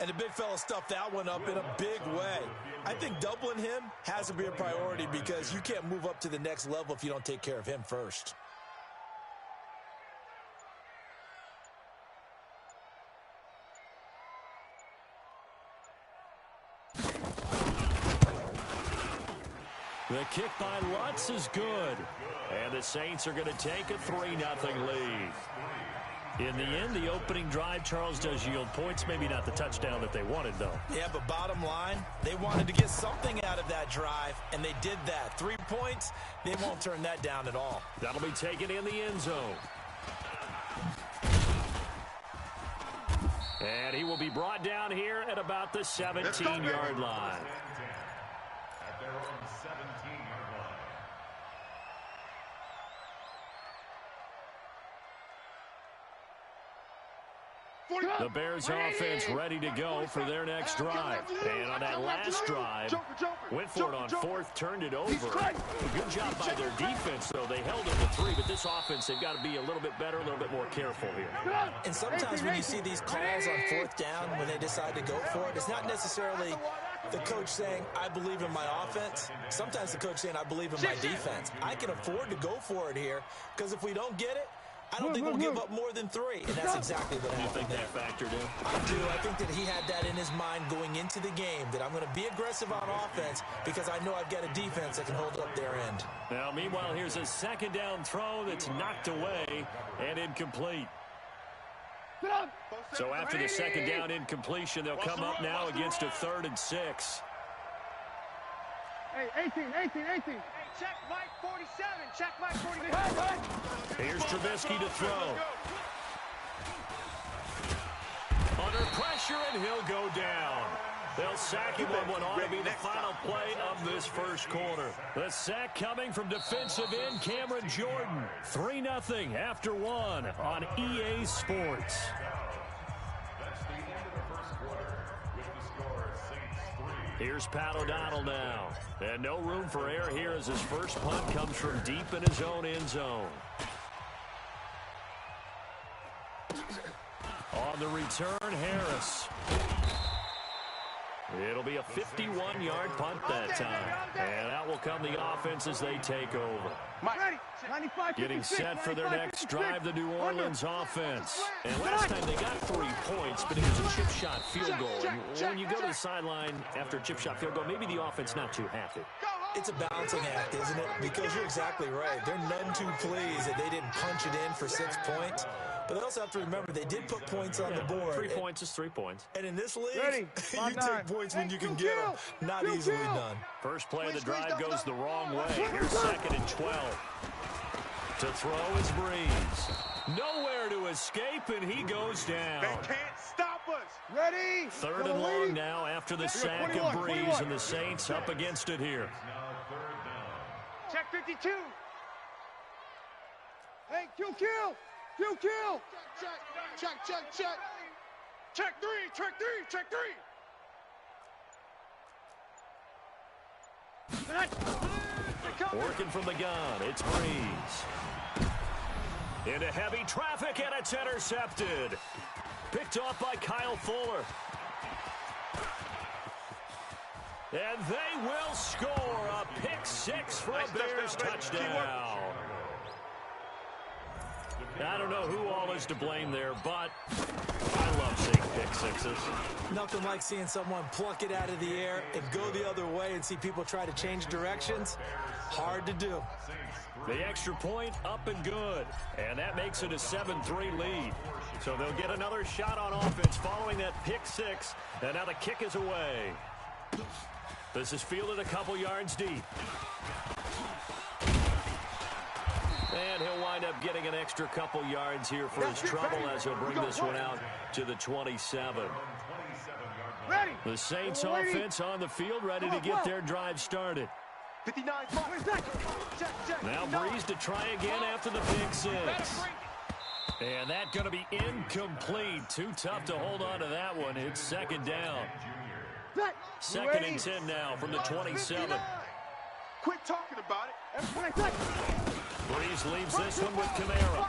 And the big fella stuffed that one up in a big way. I think doubling him has to be a priority because you can't move up to the next level if you don't take care of him first. The kick by Lutz is good. And the Saints are going to take a 3-0 lead. In the end, the opening drive, Charles, does yield points. Maybe not the touchdown that they wanted, though. Yeah, but bottom line, they wanted to get something out of that drive, and they did that. 3 points, they won't turn that down at all. That'll be taken in the end zone. And he will be brought down here at about the 17-yard line. At their own 17-yard line. The Bears offense ready to go for their next drive. And on that last drive, went for it on fourth, turned it over. A good job by their defense, though. They held it to 3, but this offense, they've got to be a little bit better, a little bit more careful here. And sometimes when you see these calls on fourth down, when they decide to go for it, it's not necessarily the coach saying, I believe in my offense. Sometimes the coach saying, I believe in my defense. I can afford to go for it here, because if we don't get it, I don't think we'll give up more than 3, and that's exactly what happened. You think that factored in? I do. I think that he had that in his mind going into the game, that I'm going to be aggressive on offense because I know I've got a defense that can hold up their end. Now, meanwhile, here's a second down throw that's knocked away and incomplete. So after the second down incompletion, they'll come up now against a 3rd and 6. Hey, 18. Check Mike 47. Check Mike 47. Here's Trubisky to throw. Under pressure, and he'll go down. They'll sack him on what ought to be the final play of this first quarter. The sack coming from defensive end Cameron Jordan. 3-0 after 1 on EA Sports. That's the end of the first quarter with the score Saints 3. Here's Pat O'Donnell now. And no room for error here as his first punt comes from deep in his own end zone. On the return, Harris. It'll be a 51-yard punt that time. And that will come the offense as they take over. Getting set for their next drive, the New Orleans offense. And last time they got 3 points, but it was a chip shot field goal. And when you go to the sideline after a chip shot field goal, maybe the offense not too happy. It's a balancing act, isn't it? Because you're exactly right. They're none too pleased that they didn't punch it in for 6 points. But they also have to remember they did put points on the board. 3 points is 3 points. And in this league, you take points when you can get them. Not easily done. First play of the drive goes the wrong way. Here's 2nd and 12. To throw is Breeze. Nowhere to escape, and he goes down. They can't stop us. Ready? 3rd and long now after the sack of Breeze, and the Saints up against it here. Now 3rd down. Check 52. Hey, Q. Check. Check 3. Working from the gun, it's Breeze. Into heavy traffic, and it's intercepted. Picked off by Kyle Fuller. And they will score a pick 6 for a Bears touchdown. I don't know who all is to blame there, but I love seeing pick 6s. Nothing like seeing someone pluck it out of the air and go the other way and see people try to change directions. Hard to do. The extra point up and good, and that makes it a 7-3 lead. So they'll get another shot on offense following that pick 6, and now the kick is away. This is fielded a couple yards deep. And he'll wind up getting an extra couple yards here for his trouble as he'll bring this one out to the 27. The Saints offense on the field ready to get their drive started. 59. Now Breeze to try again after the pick 6. And that going to be incomplete. Too tough to hold on to that one. It's 2nd down. 2nd and 10 now from the 27. Quit talking about it. Breeze leaves this one with Kamara.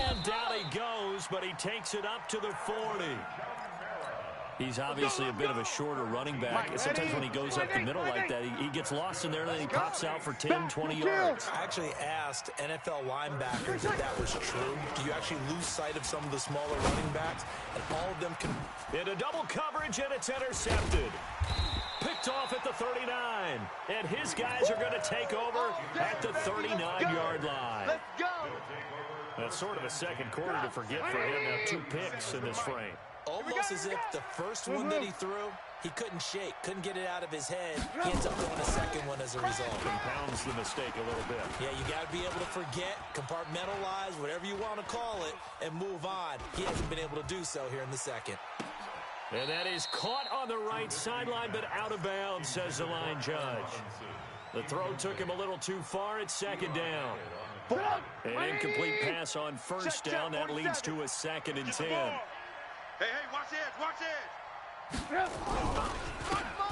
And down he goes, but he takes it up to the 40. He's obviously a bit of a shorter running back. Sometimes when he goes up the middle like that, he gets lost in there, and then he pops out for 10, 20 yards. I actually asked NFL linebackers if that was true. Do you actually lose sight of some of the smaller running backs? And all of them can... Into double coverage, and it's intercepted. Picked picked off at the 39. And his guys are going to take over at the 39-yard line. Let's go. That's sort of a second quarter to forget for him. Now 2 picks in this frame. Almost as if the first one that he threw, he couldn't shake, couldn't get it out of his head. He ends up throwing a second one as a result. Compounds the mistake a little bit. Yeah, you got to be able to forget, compartmentalize, whatever you want to call it, and move on. He hasn't been able to do so here in the second. And that is caught on the right sideline, but out of bounds, says the line judge. The throw took him a little too far at second down. An incomplete pass on first down. That leads to a 2nd and 10. Hey, watch edge.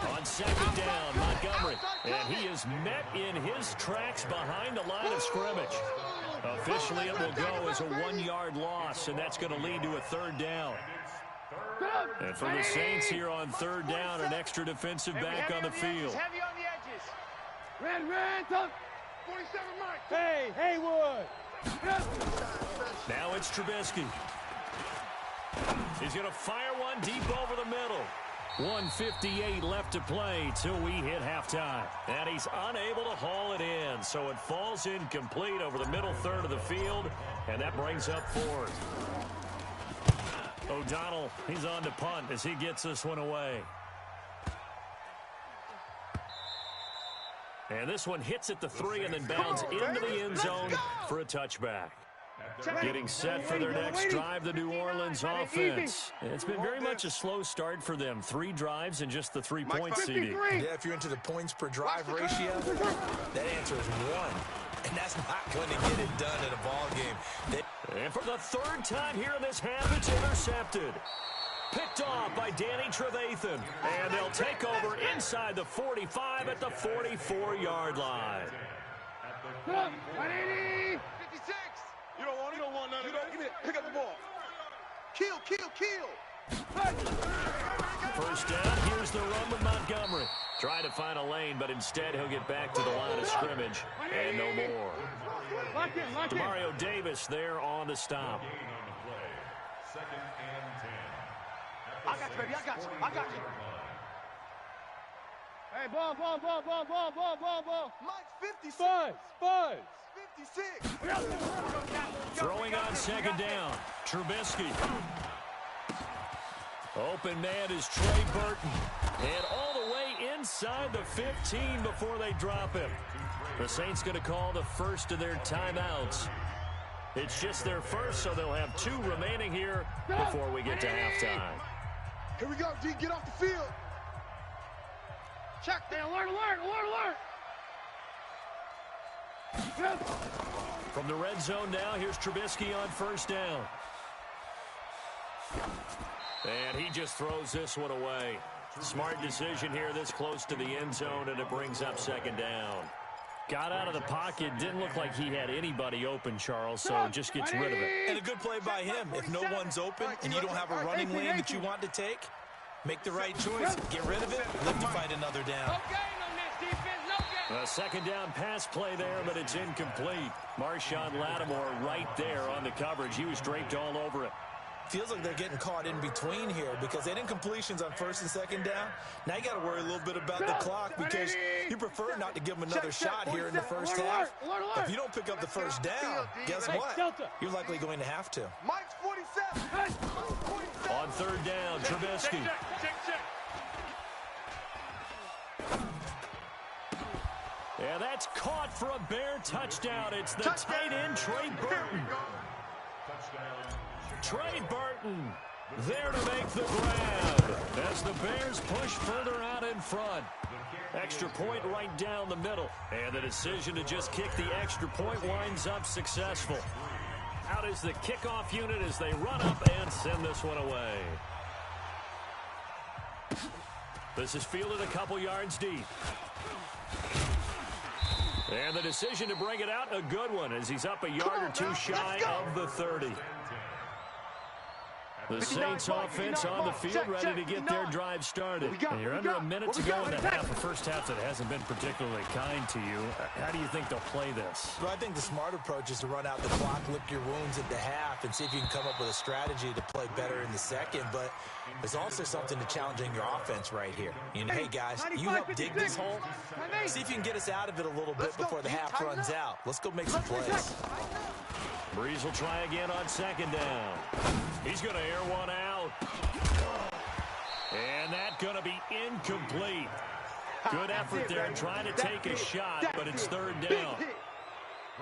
On second down, Montgomery. And he is met in his tracks behind the line of scrimmage. Officially, it will go as a 1-yard loss, and that's going to lead to a 3rd down. And for the Saints here on 3rd down, an extra defensive back on the field. Heavy on the edges. Red, 47 Mike. Hey, Haywood. Now it's Trubisky. He's going to fire one deep over the middle. 1:58 left to play till we hit halftime. And he's unable to haul it in, so it falls incomplete over the middle third of the field, and that brings up 4th. O'Donnell, he's on to punt as he gets this one away. And this one hits at the 3 and then bounds into the end zone for a touchback. Getting set for their next drive, the New Orleans offense. It's been very much a slow start for them. 3 drives and just the 3 points, CD. Yeah, if you're into the points per drive ratio, that answer is 1. And that's not going to get it done in a ball game. And for the 3rd time here in this half, it's intercepted. Picked off by Danny Trevathan. And they'll take over inside the 45 at the 44-yard line. 180. 56. You don't want none of that. Give me that. Pick up the ball. Kill. First down, here's the run with Montgomery. Trying to find a lane, but instead he'll get back to the line of scrimmage. And no more. Lock in. Demario Davis there on the stop. 2nd and 10. I got you, baby. I got you. Hey, ball. Mike's 56. Buzz. 56. Throwing on second down. Trubisky. Open man is Trey Burton. And all the way inside the 15 before they drop him. The Saints going to call the first of their timeouts. It's just their first, so they'll have 2 remaining here before we get to halftime. Here we go, D. Get off the field. Check. Hey, alert. From the red zone now, here's Trubisky on first down. And he just throws this one away. Smart decision here this close to the end zone, and it brings up second down. Got out of the pocket, didn't look like he had anybody open, Charles, so just gets rid of it. And a good play by him. If no one's open and you don't have a running lane that you want to take, make the right choice. Get rid of it, live to fight another down. No gain on this defense, no gain. A second down pass play there, but it's incomplete. Marshawn Lattimore right there on the coverage. He was draped all over it. Feels like they're getting caught in between here because they didn't completions on first and second down. Now you got to worry a little bit about the clock because you prefer not to give them another shot here in the first half. If you don't pick up the first down, guess what? You're likely going to have to. Mike's 47. On third down, Trubisky. Check. And that's caught for a Bear touchdown. It's the tight end, Trey Burton. Trey Burton there to make the grab as the Bears push further out in front. Extra point right down the middle. And the decision to just kick the extra point winds up successful. Out is the kickoff unit as they run up and send this one away. This is fielded a couple yards deep. And the decision to bring it out, a good one, as he's up a yard or two shy of the 30. The Saints offense on the field, ready to get their drive started. And you're under a minute to go in the half. The first half that hasn't been particularly kind to you. How do you think they'll play this? Well, I think the smart approach is to run out the clock, lick your wounds at the half, and see if you can come up with a strategy to play better in the second. But there's also something to challenging your offense right here. You know, hey, guys, you help dig this hole. See if you can get us out of it a little bit before the half runs out. Let's go make some plays. Breeze will try again on second down. He's going to air one out. And that's going to be incomplete. Good effort there trying to take a shot, but it's third down.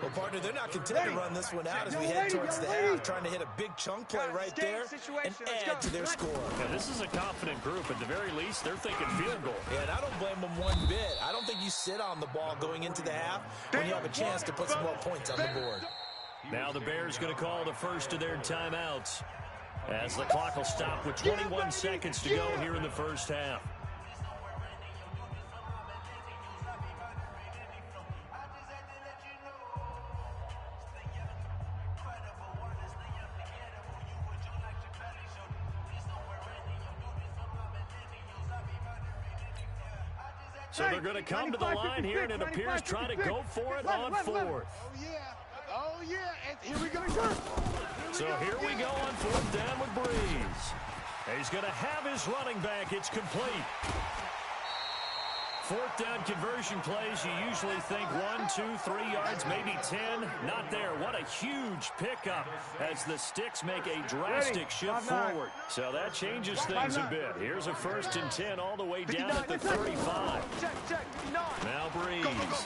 Well, partner, they're not content to run this one out as we head towards the half, trying to hit a big chunk play right there and add to their score. Yeah, this is a confident group. At the very least, they're thinking field goal. Yeah, and I don't blame them one bit. I don't think you sit on the ball going into the half when you have a chance to put some more points on the board. Now the Bears going to call the first of their timeouts as the clock will stop with 21 seconds to go here in the first half. So they're going to come to the line here, and it appears trying to go for it on fourth. Oh, yeah. And here we go. So here we go on fourth down with Breeze. He's going to have his running back. It's complete. Fourth down conversion plays, you usually think 1, 2, 3 yards, maybe 10. Not there. What a huge pickup as the Sticks make a drastic shift forward. So that changes things a bit. Here's a 1st and 10 all the way down at the 35. Now Breeze.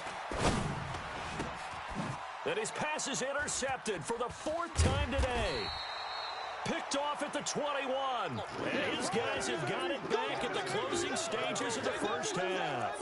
And his pass is intercepted for the 4th time today. Picked off at the 21. And his guys have got it back at the closing stages of the first half.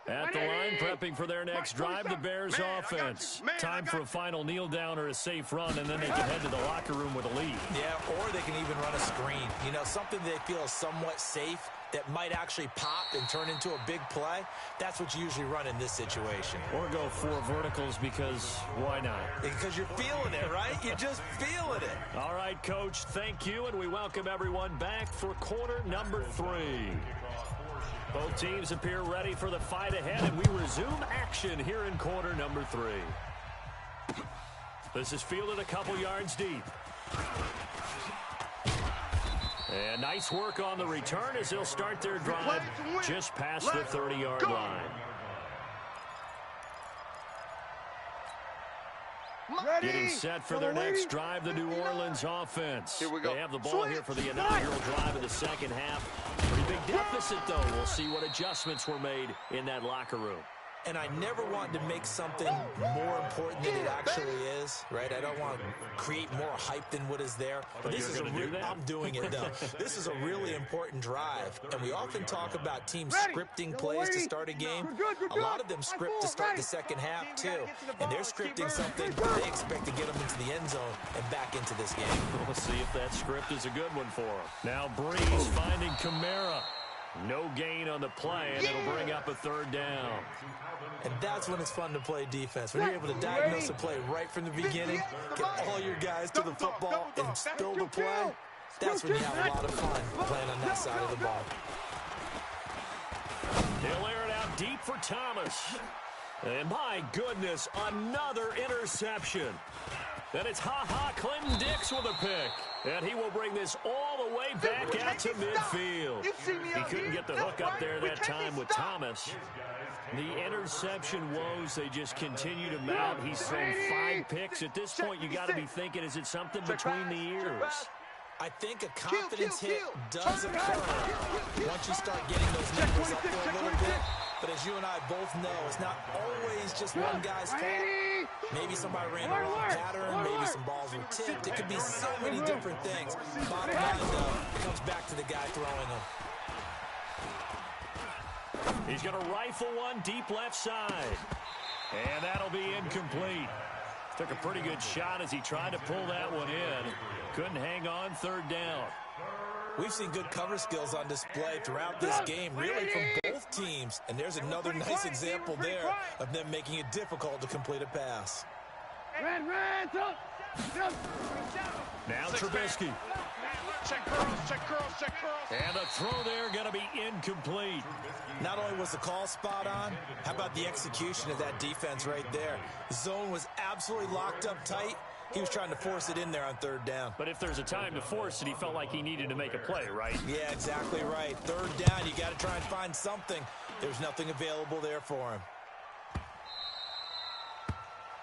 At the line, prepping for their next drive, the Bears offense. Time for a final kneel down or a safe run, and then they can head to the locker room with a lead. Yeah, or they can even run a screen. You know, something they feel is somewhat safe that might actually pop and turn into a big play. That's what you usually run in this situation. Or go 4 verticals because why not? Because you're feeling it, right? You're just feeling it. All right, Coach, thank you, and we welcome everyone back for quarter number 3. Both teams appear ready for the fight ahead, and we resume action here in quarter number 3. This is fielded a couple yards deep. And nice work on the return as they'll start their drive just past the 30-yard line. Getting set for their next drive, the New Orleans offense. Here we go. They have the ball here for the inaugural drive of the second half. Pretty big deficit, though. We'll see what adjustments were made in that locker room. And I never want to make something more important than it actually is, right? I don't want to create more hype than what is there. But this is I'm doing it, though. This is a really important drive. And we often talk about teams scripting plays to start a game. A lot of them script to start the second half, too. And they're scripting something they expect to get them into the end zone and back into this game. We'll see if that script is a good one for them. Now Breeze finding Kamara. No gain on the play, and it'll bring up a 3rd down. And that's when it's fun to play defense. When you're able to diagnose a play right from the beginning, get all your guys to the football and spill the play, that's when you have a lot of fun playing on that side of the ball. He'll air it out deep for Thomas. And my goodness, another interception. And it's Clinton Dix with a pick. And he will bring this all the way back out to midfield. He couldn't get the hook up there that time with Thomas. The interception woes, they just continue to mount. He's thrown 5 picks. At this point, you got to be thinking, is it something between the ears? I think a confidence hit does occur once you start getting those numbers up there a little bit. But as you and I both know, it's not always just one guy's fault. Maybe somebody ran the wrong pattern. Maybe some balls were tipped. It could be so many different things. Bottom line, though, it comes back to the guy throwing them. He's going to rifle one deep left side. And that'll be incomplete. Took a pretty good shot as he tried to pull that one in. Couldn't hang on 3rd down. We've seen good cover skills on display throughout this game, really from both teams. And there's another nice example there of them making it difficult to complete a pass. Now Trubisky. Check curls, check curls, check curls. And a throw there going to be incomplete. Not only was the call spot on, how about the execution of that defense right there? The zone was absolutely locked up tight. He was trying to force it in there on third down. But if there's a time to force it, he felt like he needed to make a play, right? Yeah, exactly right. Third down, you got to try and find something. There's nothing available there for him.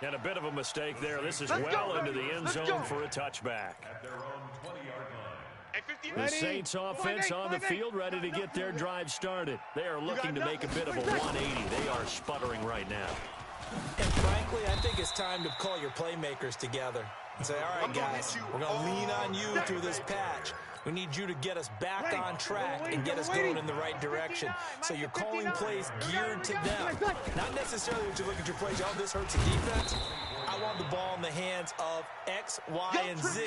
And a bit of a mistake there. This is well into the end zone for a touchback. At their own 20-yard line. The Saints offense on the field, ready to get their drive started. They are looking to make a bit of a 180. They are sputtering right now. And frankly, I think it's time to call your playmakers together and say, all right, guys, we're going to lean on you through this patch. We need you to get us back on track and get us going in the right direction. So you're calling plays geared to them. Not necessarily that you look at your plays, oh, this hurts the defense. I want the ball in the hands of X, Y, and Z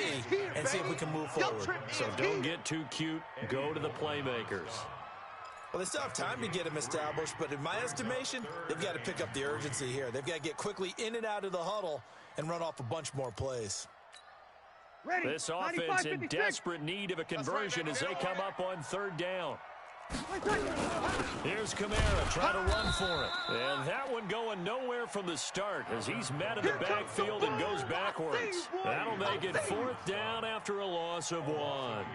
and see if we can move forward. So don't get too cute. Go to the playmakers. Well, they still have time to get them established, but in my estimation, they've got to pick up the urgency here. They've got to get quickly in and out of the huddle and run off a bunch more plays. This offense in desperate need of a conversion as they come up on third down. Here's Kamara trying to run for it. And that one going nowhere from the start as he's met in the backfield and goes backwards. That'll make it fourth down after a loss of 1.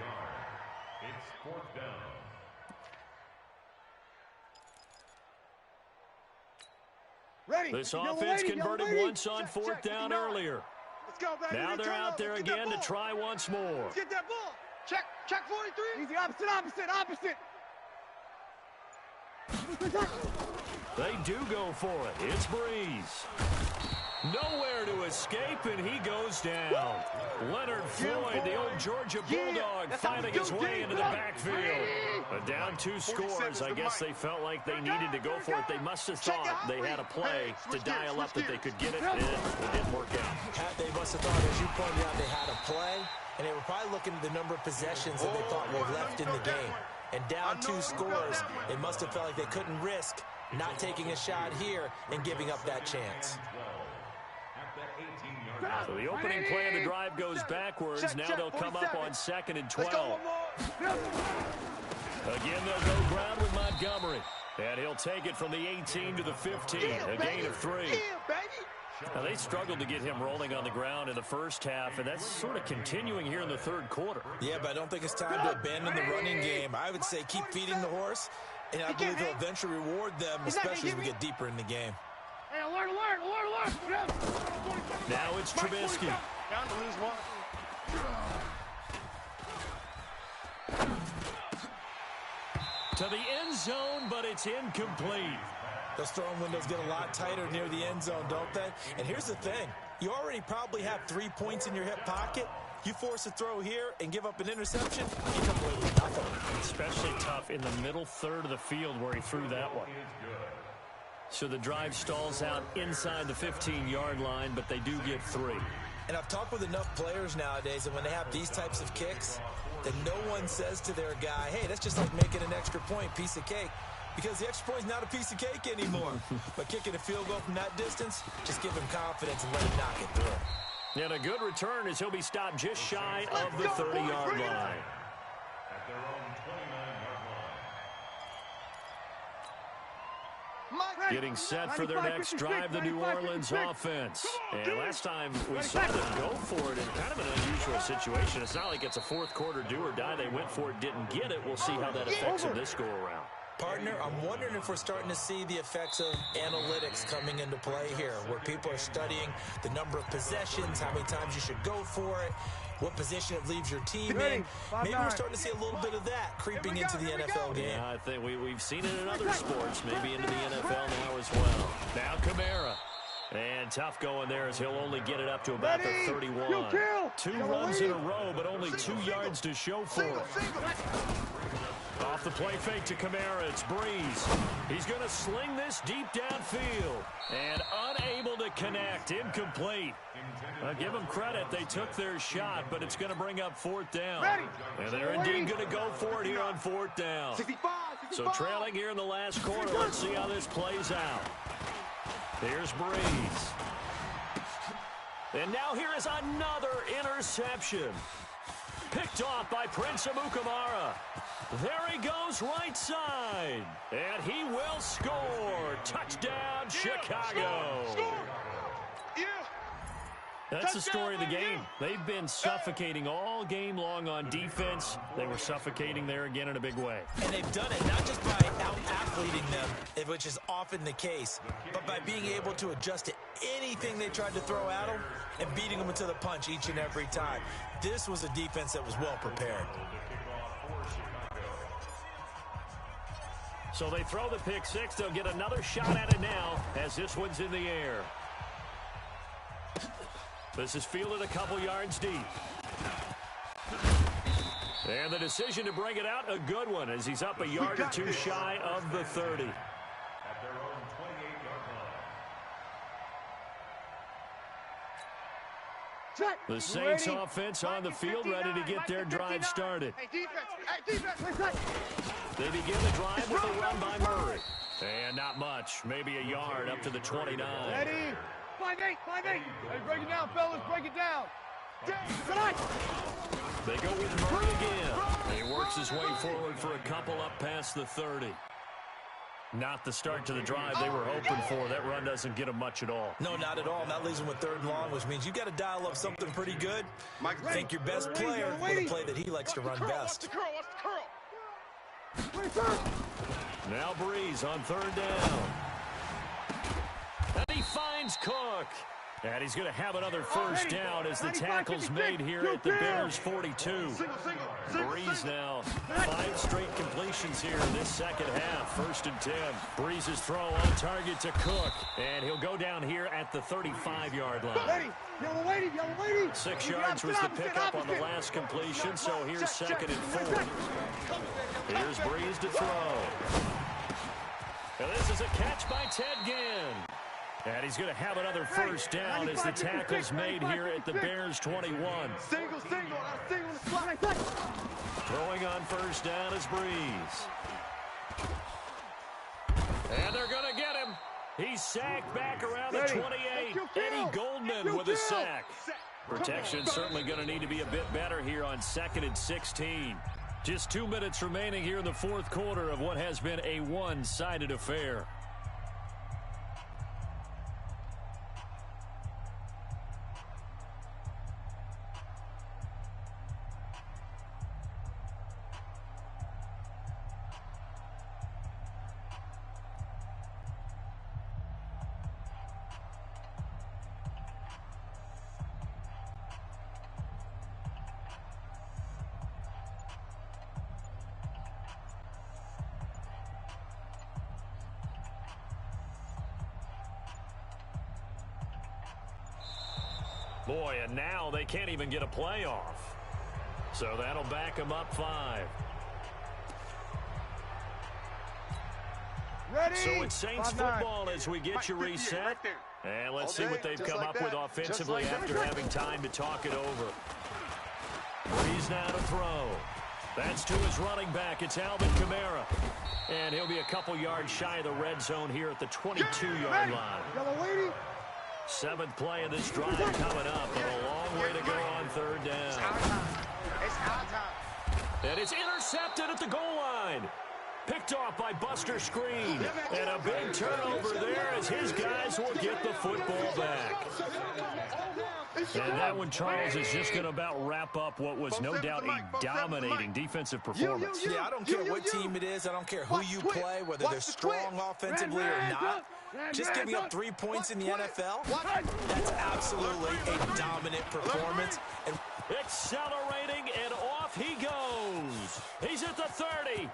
It's fourth down. This offense converted once on fourth down earlier. Now they're out there again to try once more. Let's get that ball. Check 43. Easy, opposite. They do go for it. It's Breeze. Nowhere to escape, and he goes down. Leonard Floyd, the old Georgia Bulldog, finding his way into the backfield. But down 2 scores, I guess they felt like they needed to go for it. They must have thought they had a play to dial up that they could get it, and it didn't work out. They must have thought, as you pointed out, they had a play, and they were probably looking at the number of possessions that they thought were left in the game. And down 2 scores, they must have felt like they couldn't risk not taking a shot here and giving up that chance. So the opening play of the drive goes backwards. Now they'll come up on 2nd and 12. Again, they'll go ground with Montgomery. And he'll take it from the 18 to the 15, a gain of 3. Now, they struggled to get him rolling on the ground in the first half, and that's sort of continuing here in the third quarter. Yeah, but I don't think it's time to abandon the running game. I would say keep feeding the horse, and I believe they'll eventually reward them, especially as we get deeper in the game. Hey, alert. Now it's Trubisky. Down to lose 1. To the end zone, but it's incomplete. Those throwing windows get a lot tighter near the end zone, don't they? And here's the thing. You already probably have 3 points in your hip pocket. You force a throw here and give up an interception, you come away with nothing. Especially tough in the middle third of the field where he threw that one. So the drive stalls out inside the 15-yard line, but they do get 3. And I've talked with enough players nowadays, and when they have these types of kicks, then no one says to their guy, hey, that's just like making an extra point, piece of cake. Because the extra point is not a piece of cake anymore. But kicking a field goal from that distance, just give him confidence and let him knock it through. And a good return as he'll be stopped just shy of the 30-yard line. At their own 29-yard line. Getting set for their next drive, the New Orleans offense. And last time we saw them go for it in kind of an unusual situation. It's not like it's a fourth quarter do or die. They went for it, didn't get it. We'll see how that affects them this go-around. Partner, I'm wondering if we're starting to see the effects of analytics coming into play here, where people are studying the number of possessions, how many times you should go for it, what position it leaves your team in. Maybe we're starting to see a little bit of that creeping into the NFL game. Yeah, I think we've seen it in other sports, maybe into the NFL now as well. Now Kamara. And tough going there as he'll only get it up to about the 31. 2 runs in a row, but only 2 yards to show for it. Off the play fake to Kamara, it's Breeze. He's going to sling this this deep downfield. And unable to connect. Incomplete. I'll give them credit. They took their shot, but it's going to bring up fourth down. And they're indeed going to go for it here on fourth down. 65. So trailing here in the last quarter. Let's see how this plays out. Here's Breeze. And now here is another interception. Picked off by Prince Amukamara. There he goes right side. And he will score. Touchdown, Chicago. Yeah. That's the story of the game. They've been suffocating all game long on defense. They were suffocating there again in a big way. And they've done it not just by out-athleting them, which is often the case, but by being able to adjust to anything they tried to throw at them and beating them into the punch each and every time. This was a defense that was well prepared. So they throw the pick six. They'll get another shot at it now as this one's in the air. This is fielded a couple yards deep. And the decision to bring it out, a good one, as he's up a yard or two shy of the 30. At their own 28-yard line. The Saints offense on the field, ready to get their drive started. Hey, defense. They begin the drive with a run by Murray. And not much, maybe a yard up to the 29. Ready? 5-8. Hey, break it down, fellas. Break it down. They go with Murray again. He works his way forward for a couple up past the 30. Not the start to the drive they were hoping for. That run doesn't get them much at all. No, not at all. That leaves them with third and long, which means you got to dial up something pretty good. Think your best player with a play that he likes to run best. Now Breeze on third down. And he finds Cook. And he's going to have another first down as the tackle's made here at the Bears' 42. Breeze now 5 straight completions here in this second half. 1st and 10. Breeze's throw on target to Cook. And he'll go down here at the 35-yard line. 6 yards was the pickup on the last completion, so here's 2nd and 4. Here's Breeze to throw. And this is a catch by Ted Ginn. And he's going to have another first down as the tackle's made here at the Bears' 21. Throwing on first down is Breeze. And they're going to get him. He's sacked back around the 28. Eddie Goldman with a sack. Protection certainly going to need to be a bit better here on 2nd and 16. Just 2 minutes remaining here in the fourth quarter of what has been a one-sided affair. Boy, and now they can't even get a playoff. So that'll back them up 5. Ready? So it's Saints football as we get you reset. And let's see what they've come up with offensively after having time to talk it over. Breeze now to throw. That's to his running back. It's Alvin Kamara. And he'll be a couple yards shy of the red zone here at the 22-yard line. 7th play of this drive coming up, but a long way to go on third down. It's our time. And it's intercepted at the goal line. Picked off by Buster Screen. And a big turnover there as his guys will get the football back. And that one, Charles, is just going to about wrap up what was no doubt a dominating defensive performance. Yeah, I don't care what team it is. I don't care who you play, whether they're strong offensively or not. Just giving up 3 points in the NFL, that's absolutely a dominant performance. And accelerating, and off he goes. He's at the 30,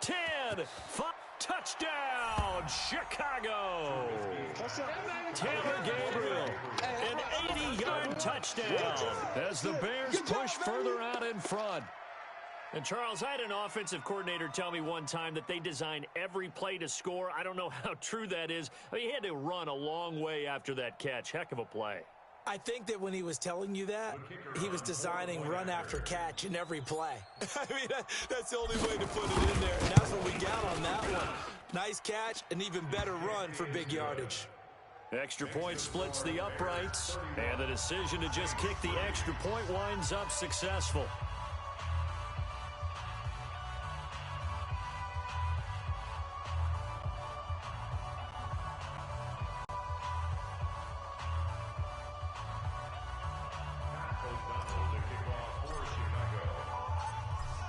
10, 5, touchdown, Chicago. Taylor Gabriel, an 80-yard touchdown as the Bears push further out in front. And, Charles, I had an offensive coordinator tell me one time that they design every play to score. I don't know how true that is. I mean, he had to run a long way after that catch. Heck of a play. I think that when he was telling you that, he was designing run after catch in every play. I mean, that's the only way to put it in there. And that's what we got on that one. Nice catch, an even better run for big yardage. Extra point splits the uprights, and the decision to just kick the extra point winds up successful.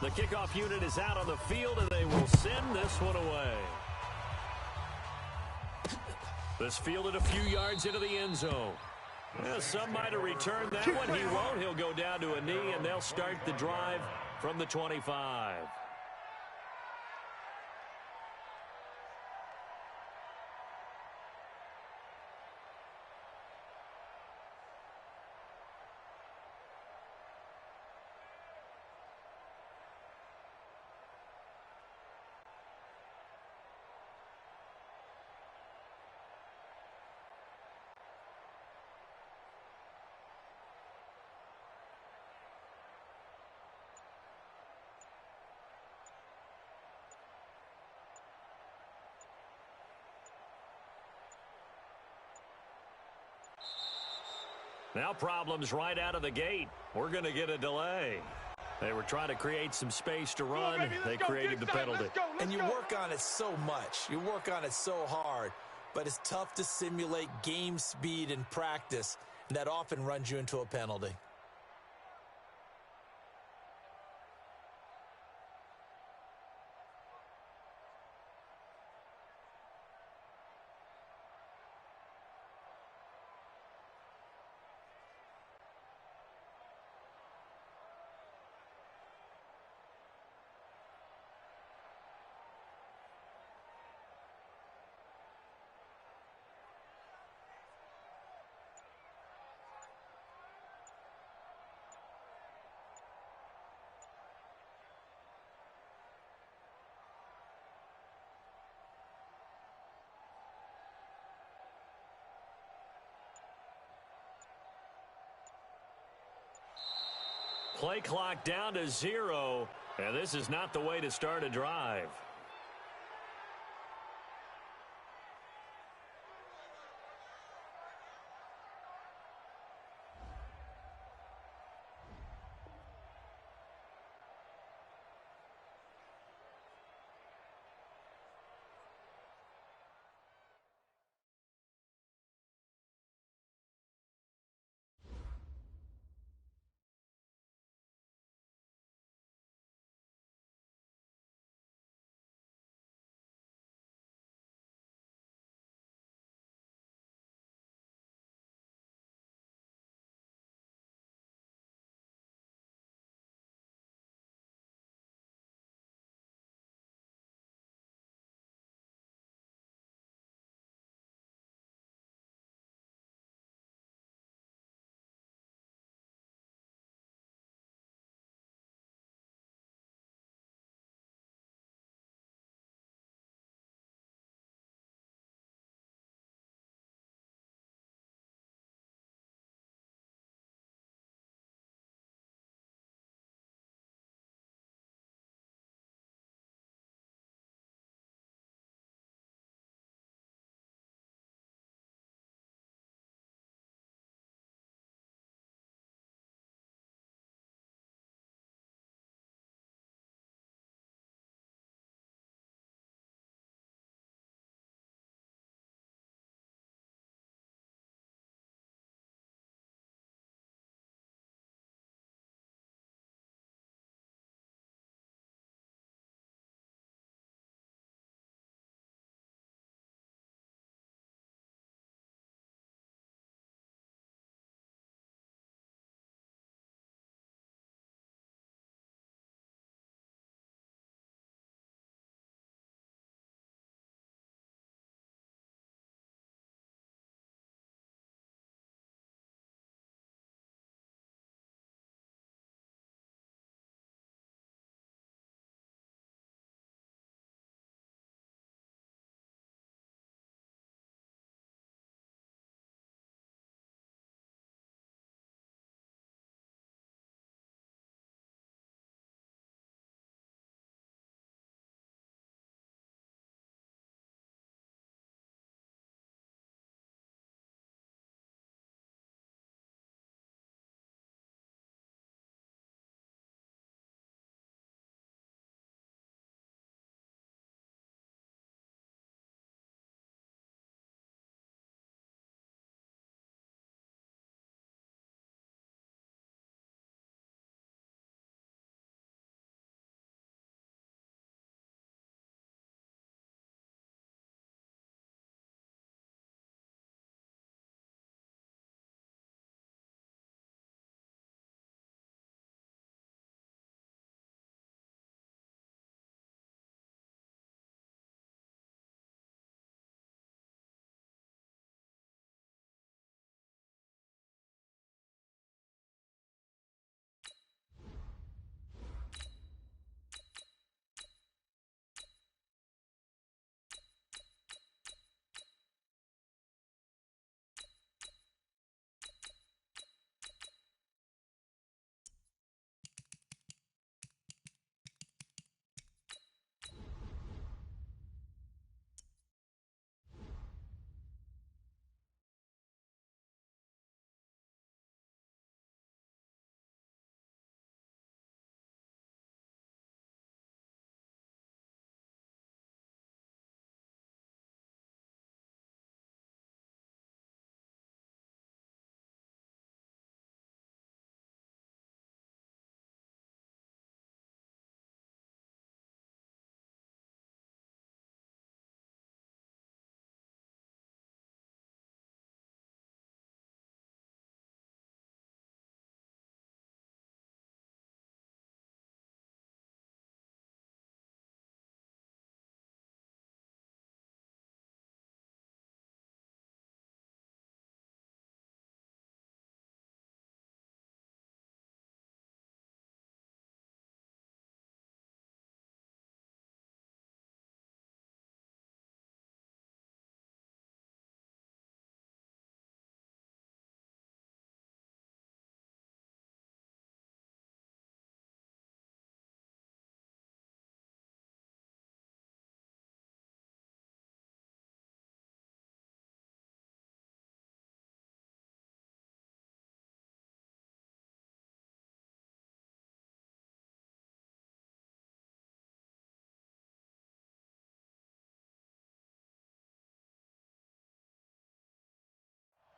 The kickoff unit is out on the field, and they will send this one away. This fielded a few yards into the end zone. Well, some might have returned that one. He won't. He'll go down to a knee, and they'll start the drive from the 25. Now problems right out of the gate. We're going to get a delay. They were trying to create some space to run. They created the penalty. And you work on it so much. You work on it so hard. But it's tough to simulate game speed in practice. And that often runs you into a penalty. Play clock down to 0, and this is not the way to start a drive.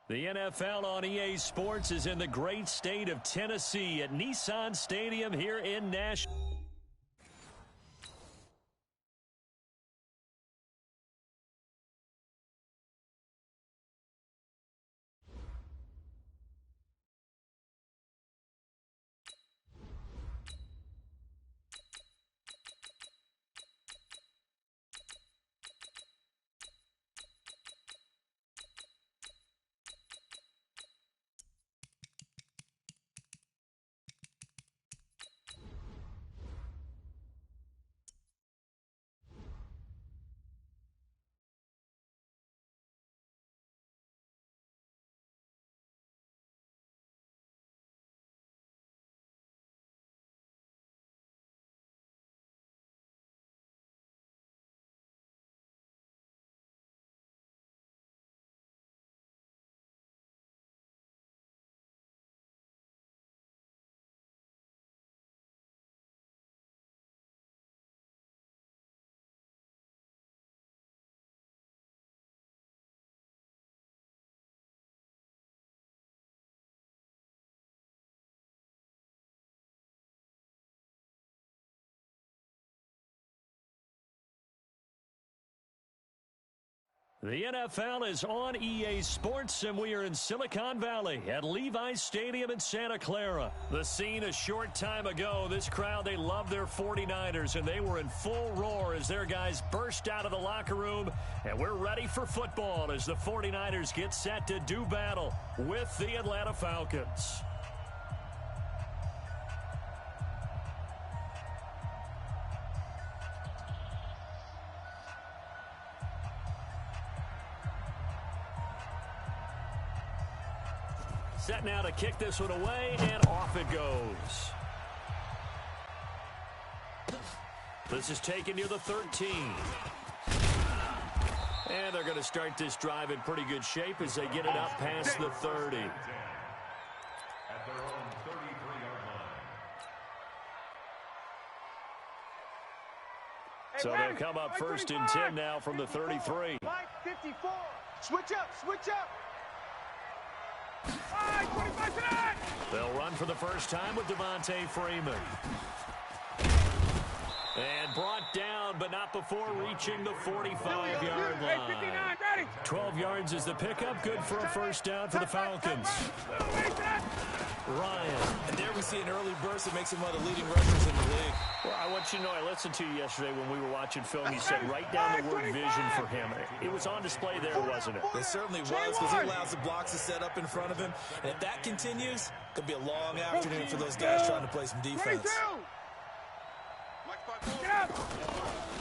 The NFL on EA Sports is in the great state of Tennessee at Nissan Stadium here in Nashville. The NFL is on EA Sports, and we are in Silicon Valley at Levi's Stadium in Santa Clara. The scene a short time ago, this crowd, they love their 49ers, and they were in full roar as their guys burst out of the locker room, and we're ready for football as the 49ers get set to do battle with the Atlanta Falcons. Set now to kick this one away, and off it goes. This is taken near the 13. And they're going to start this drive in pretty good shape as they get it up past the 30. At their own 33-yard line. So they'll come up first and 10 now from the 33. 54. Switch up, switch up. They'll run for the first time with Devontae Freeman. And brought down, but not before reaching the 45-yard line. 12 yards is the pickup. Good for a first down for the Falcons. Ryan. And there we see an early burst that makes him one of the leading rushers in the league. Well, I want you to know, I listened to you yesterday when we were watching film. You said write down the word vision for him. It was on display there, wasn't it? It certainly was, because he allows the blocks to set up in front of him. And if that continues, it could be a long afternoon for those guys trying to play some defense.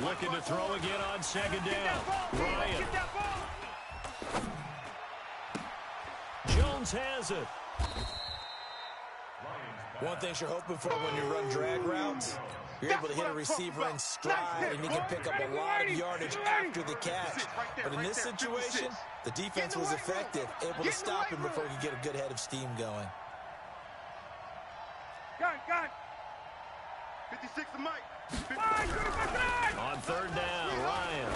Looking to throw again on second down. Ryan. Jones has it. One thing you're hoping for when you run drag routes, you're able to hit a receiver in stride, and you can pick up a lot of yardage after the catch. But in this situation, the defense was effective, able to stop him before he could get a good head of steam going. Got it. 56 to Mike. On third down, Ryan.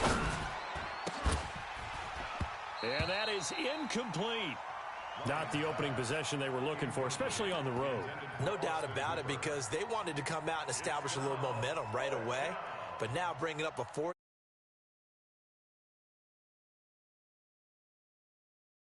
And that is incomplete. Not the opening possession they were looking for, especially on the road. No doubt about it, because they wanted to come out and establish a little momentum right away. But now bringing up a fourth.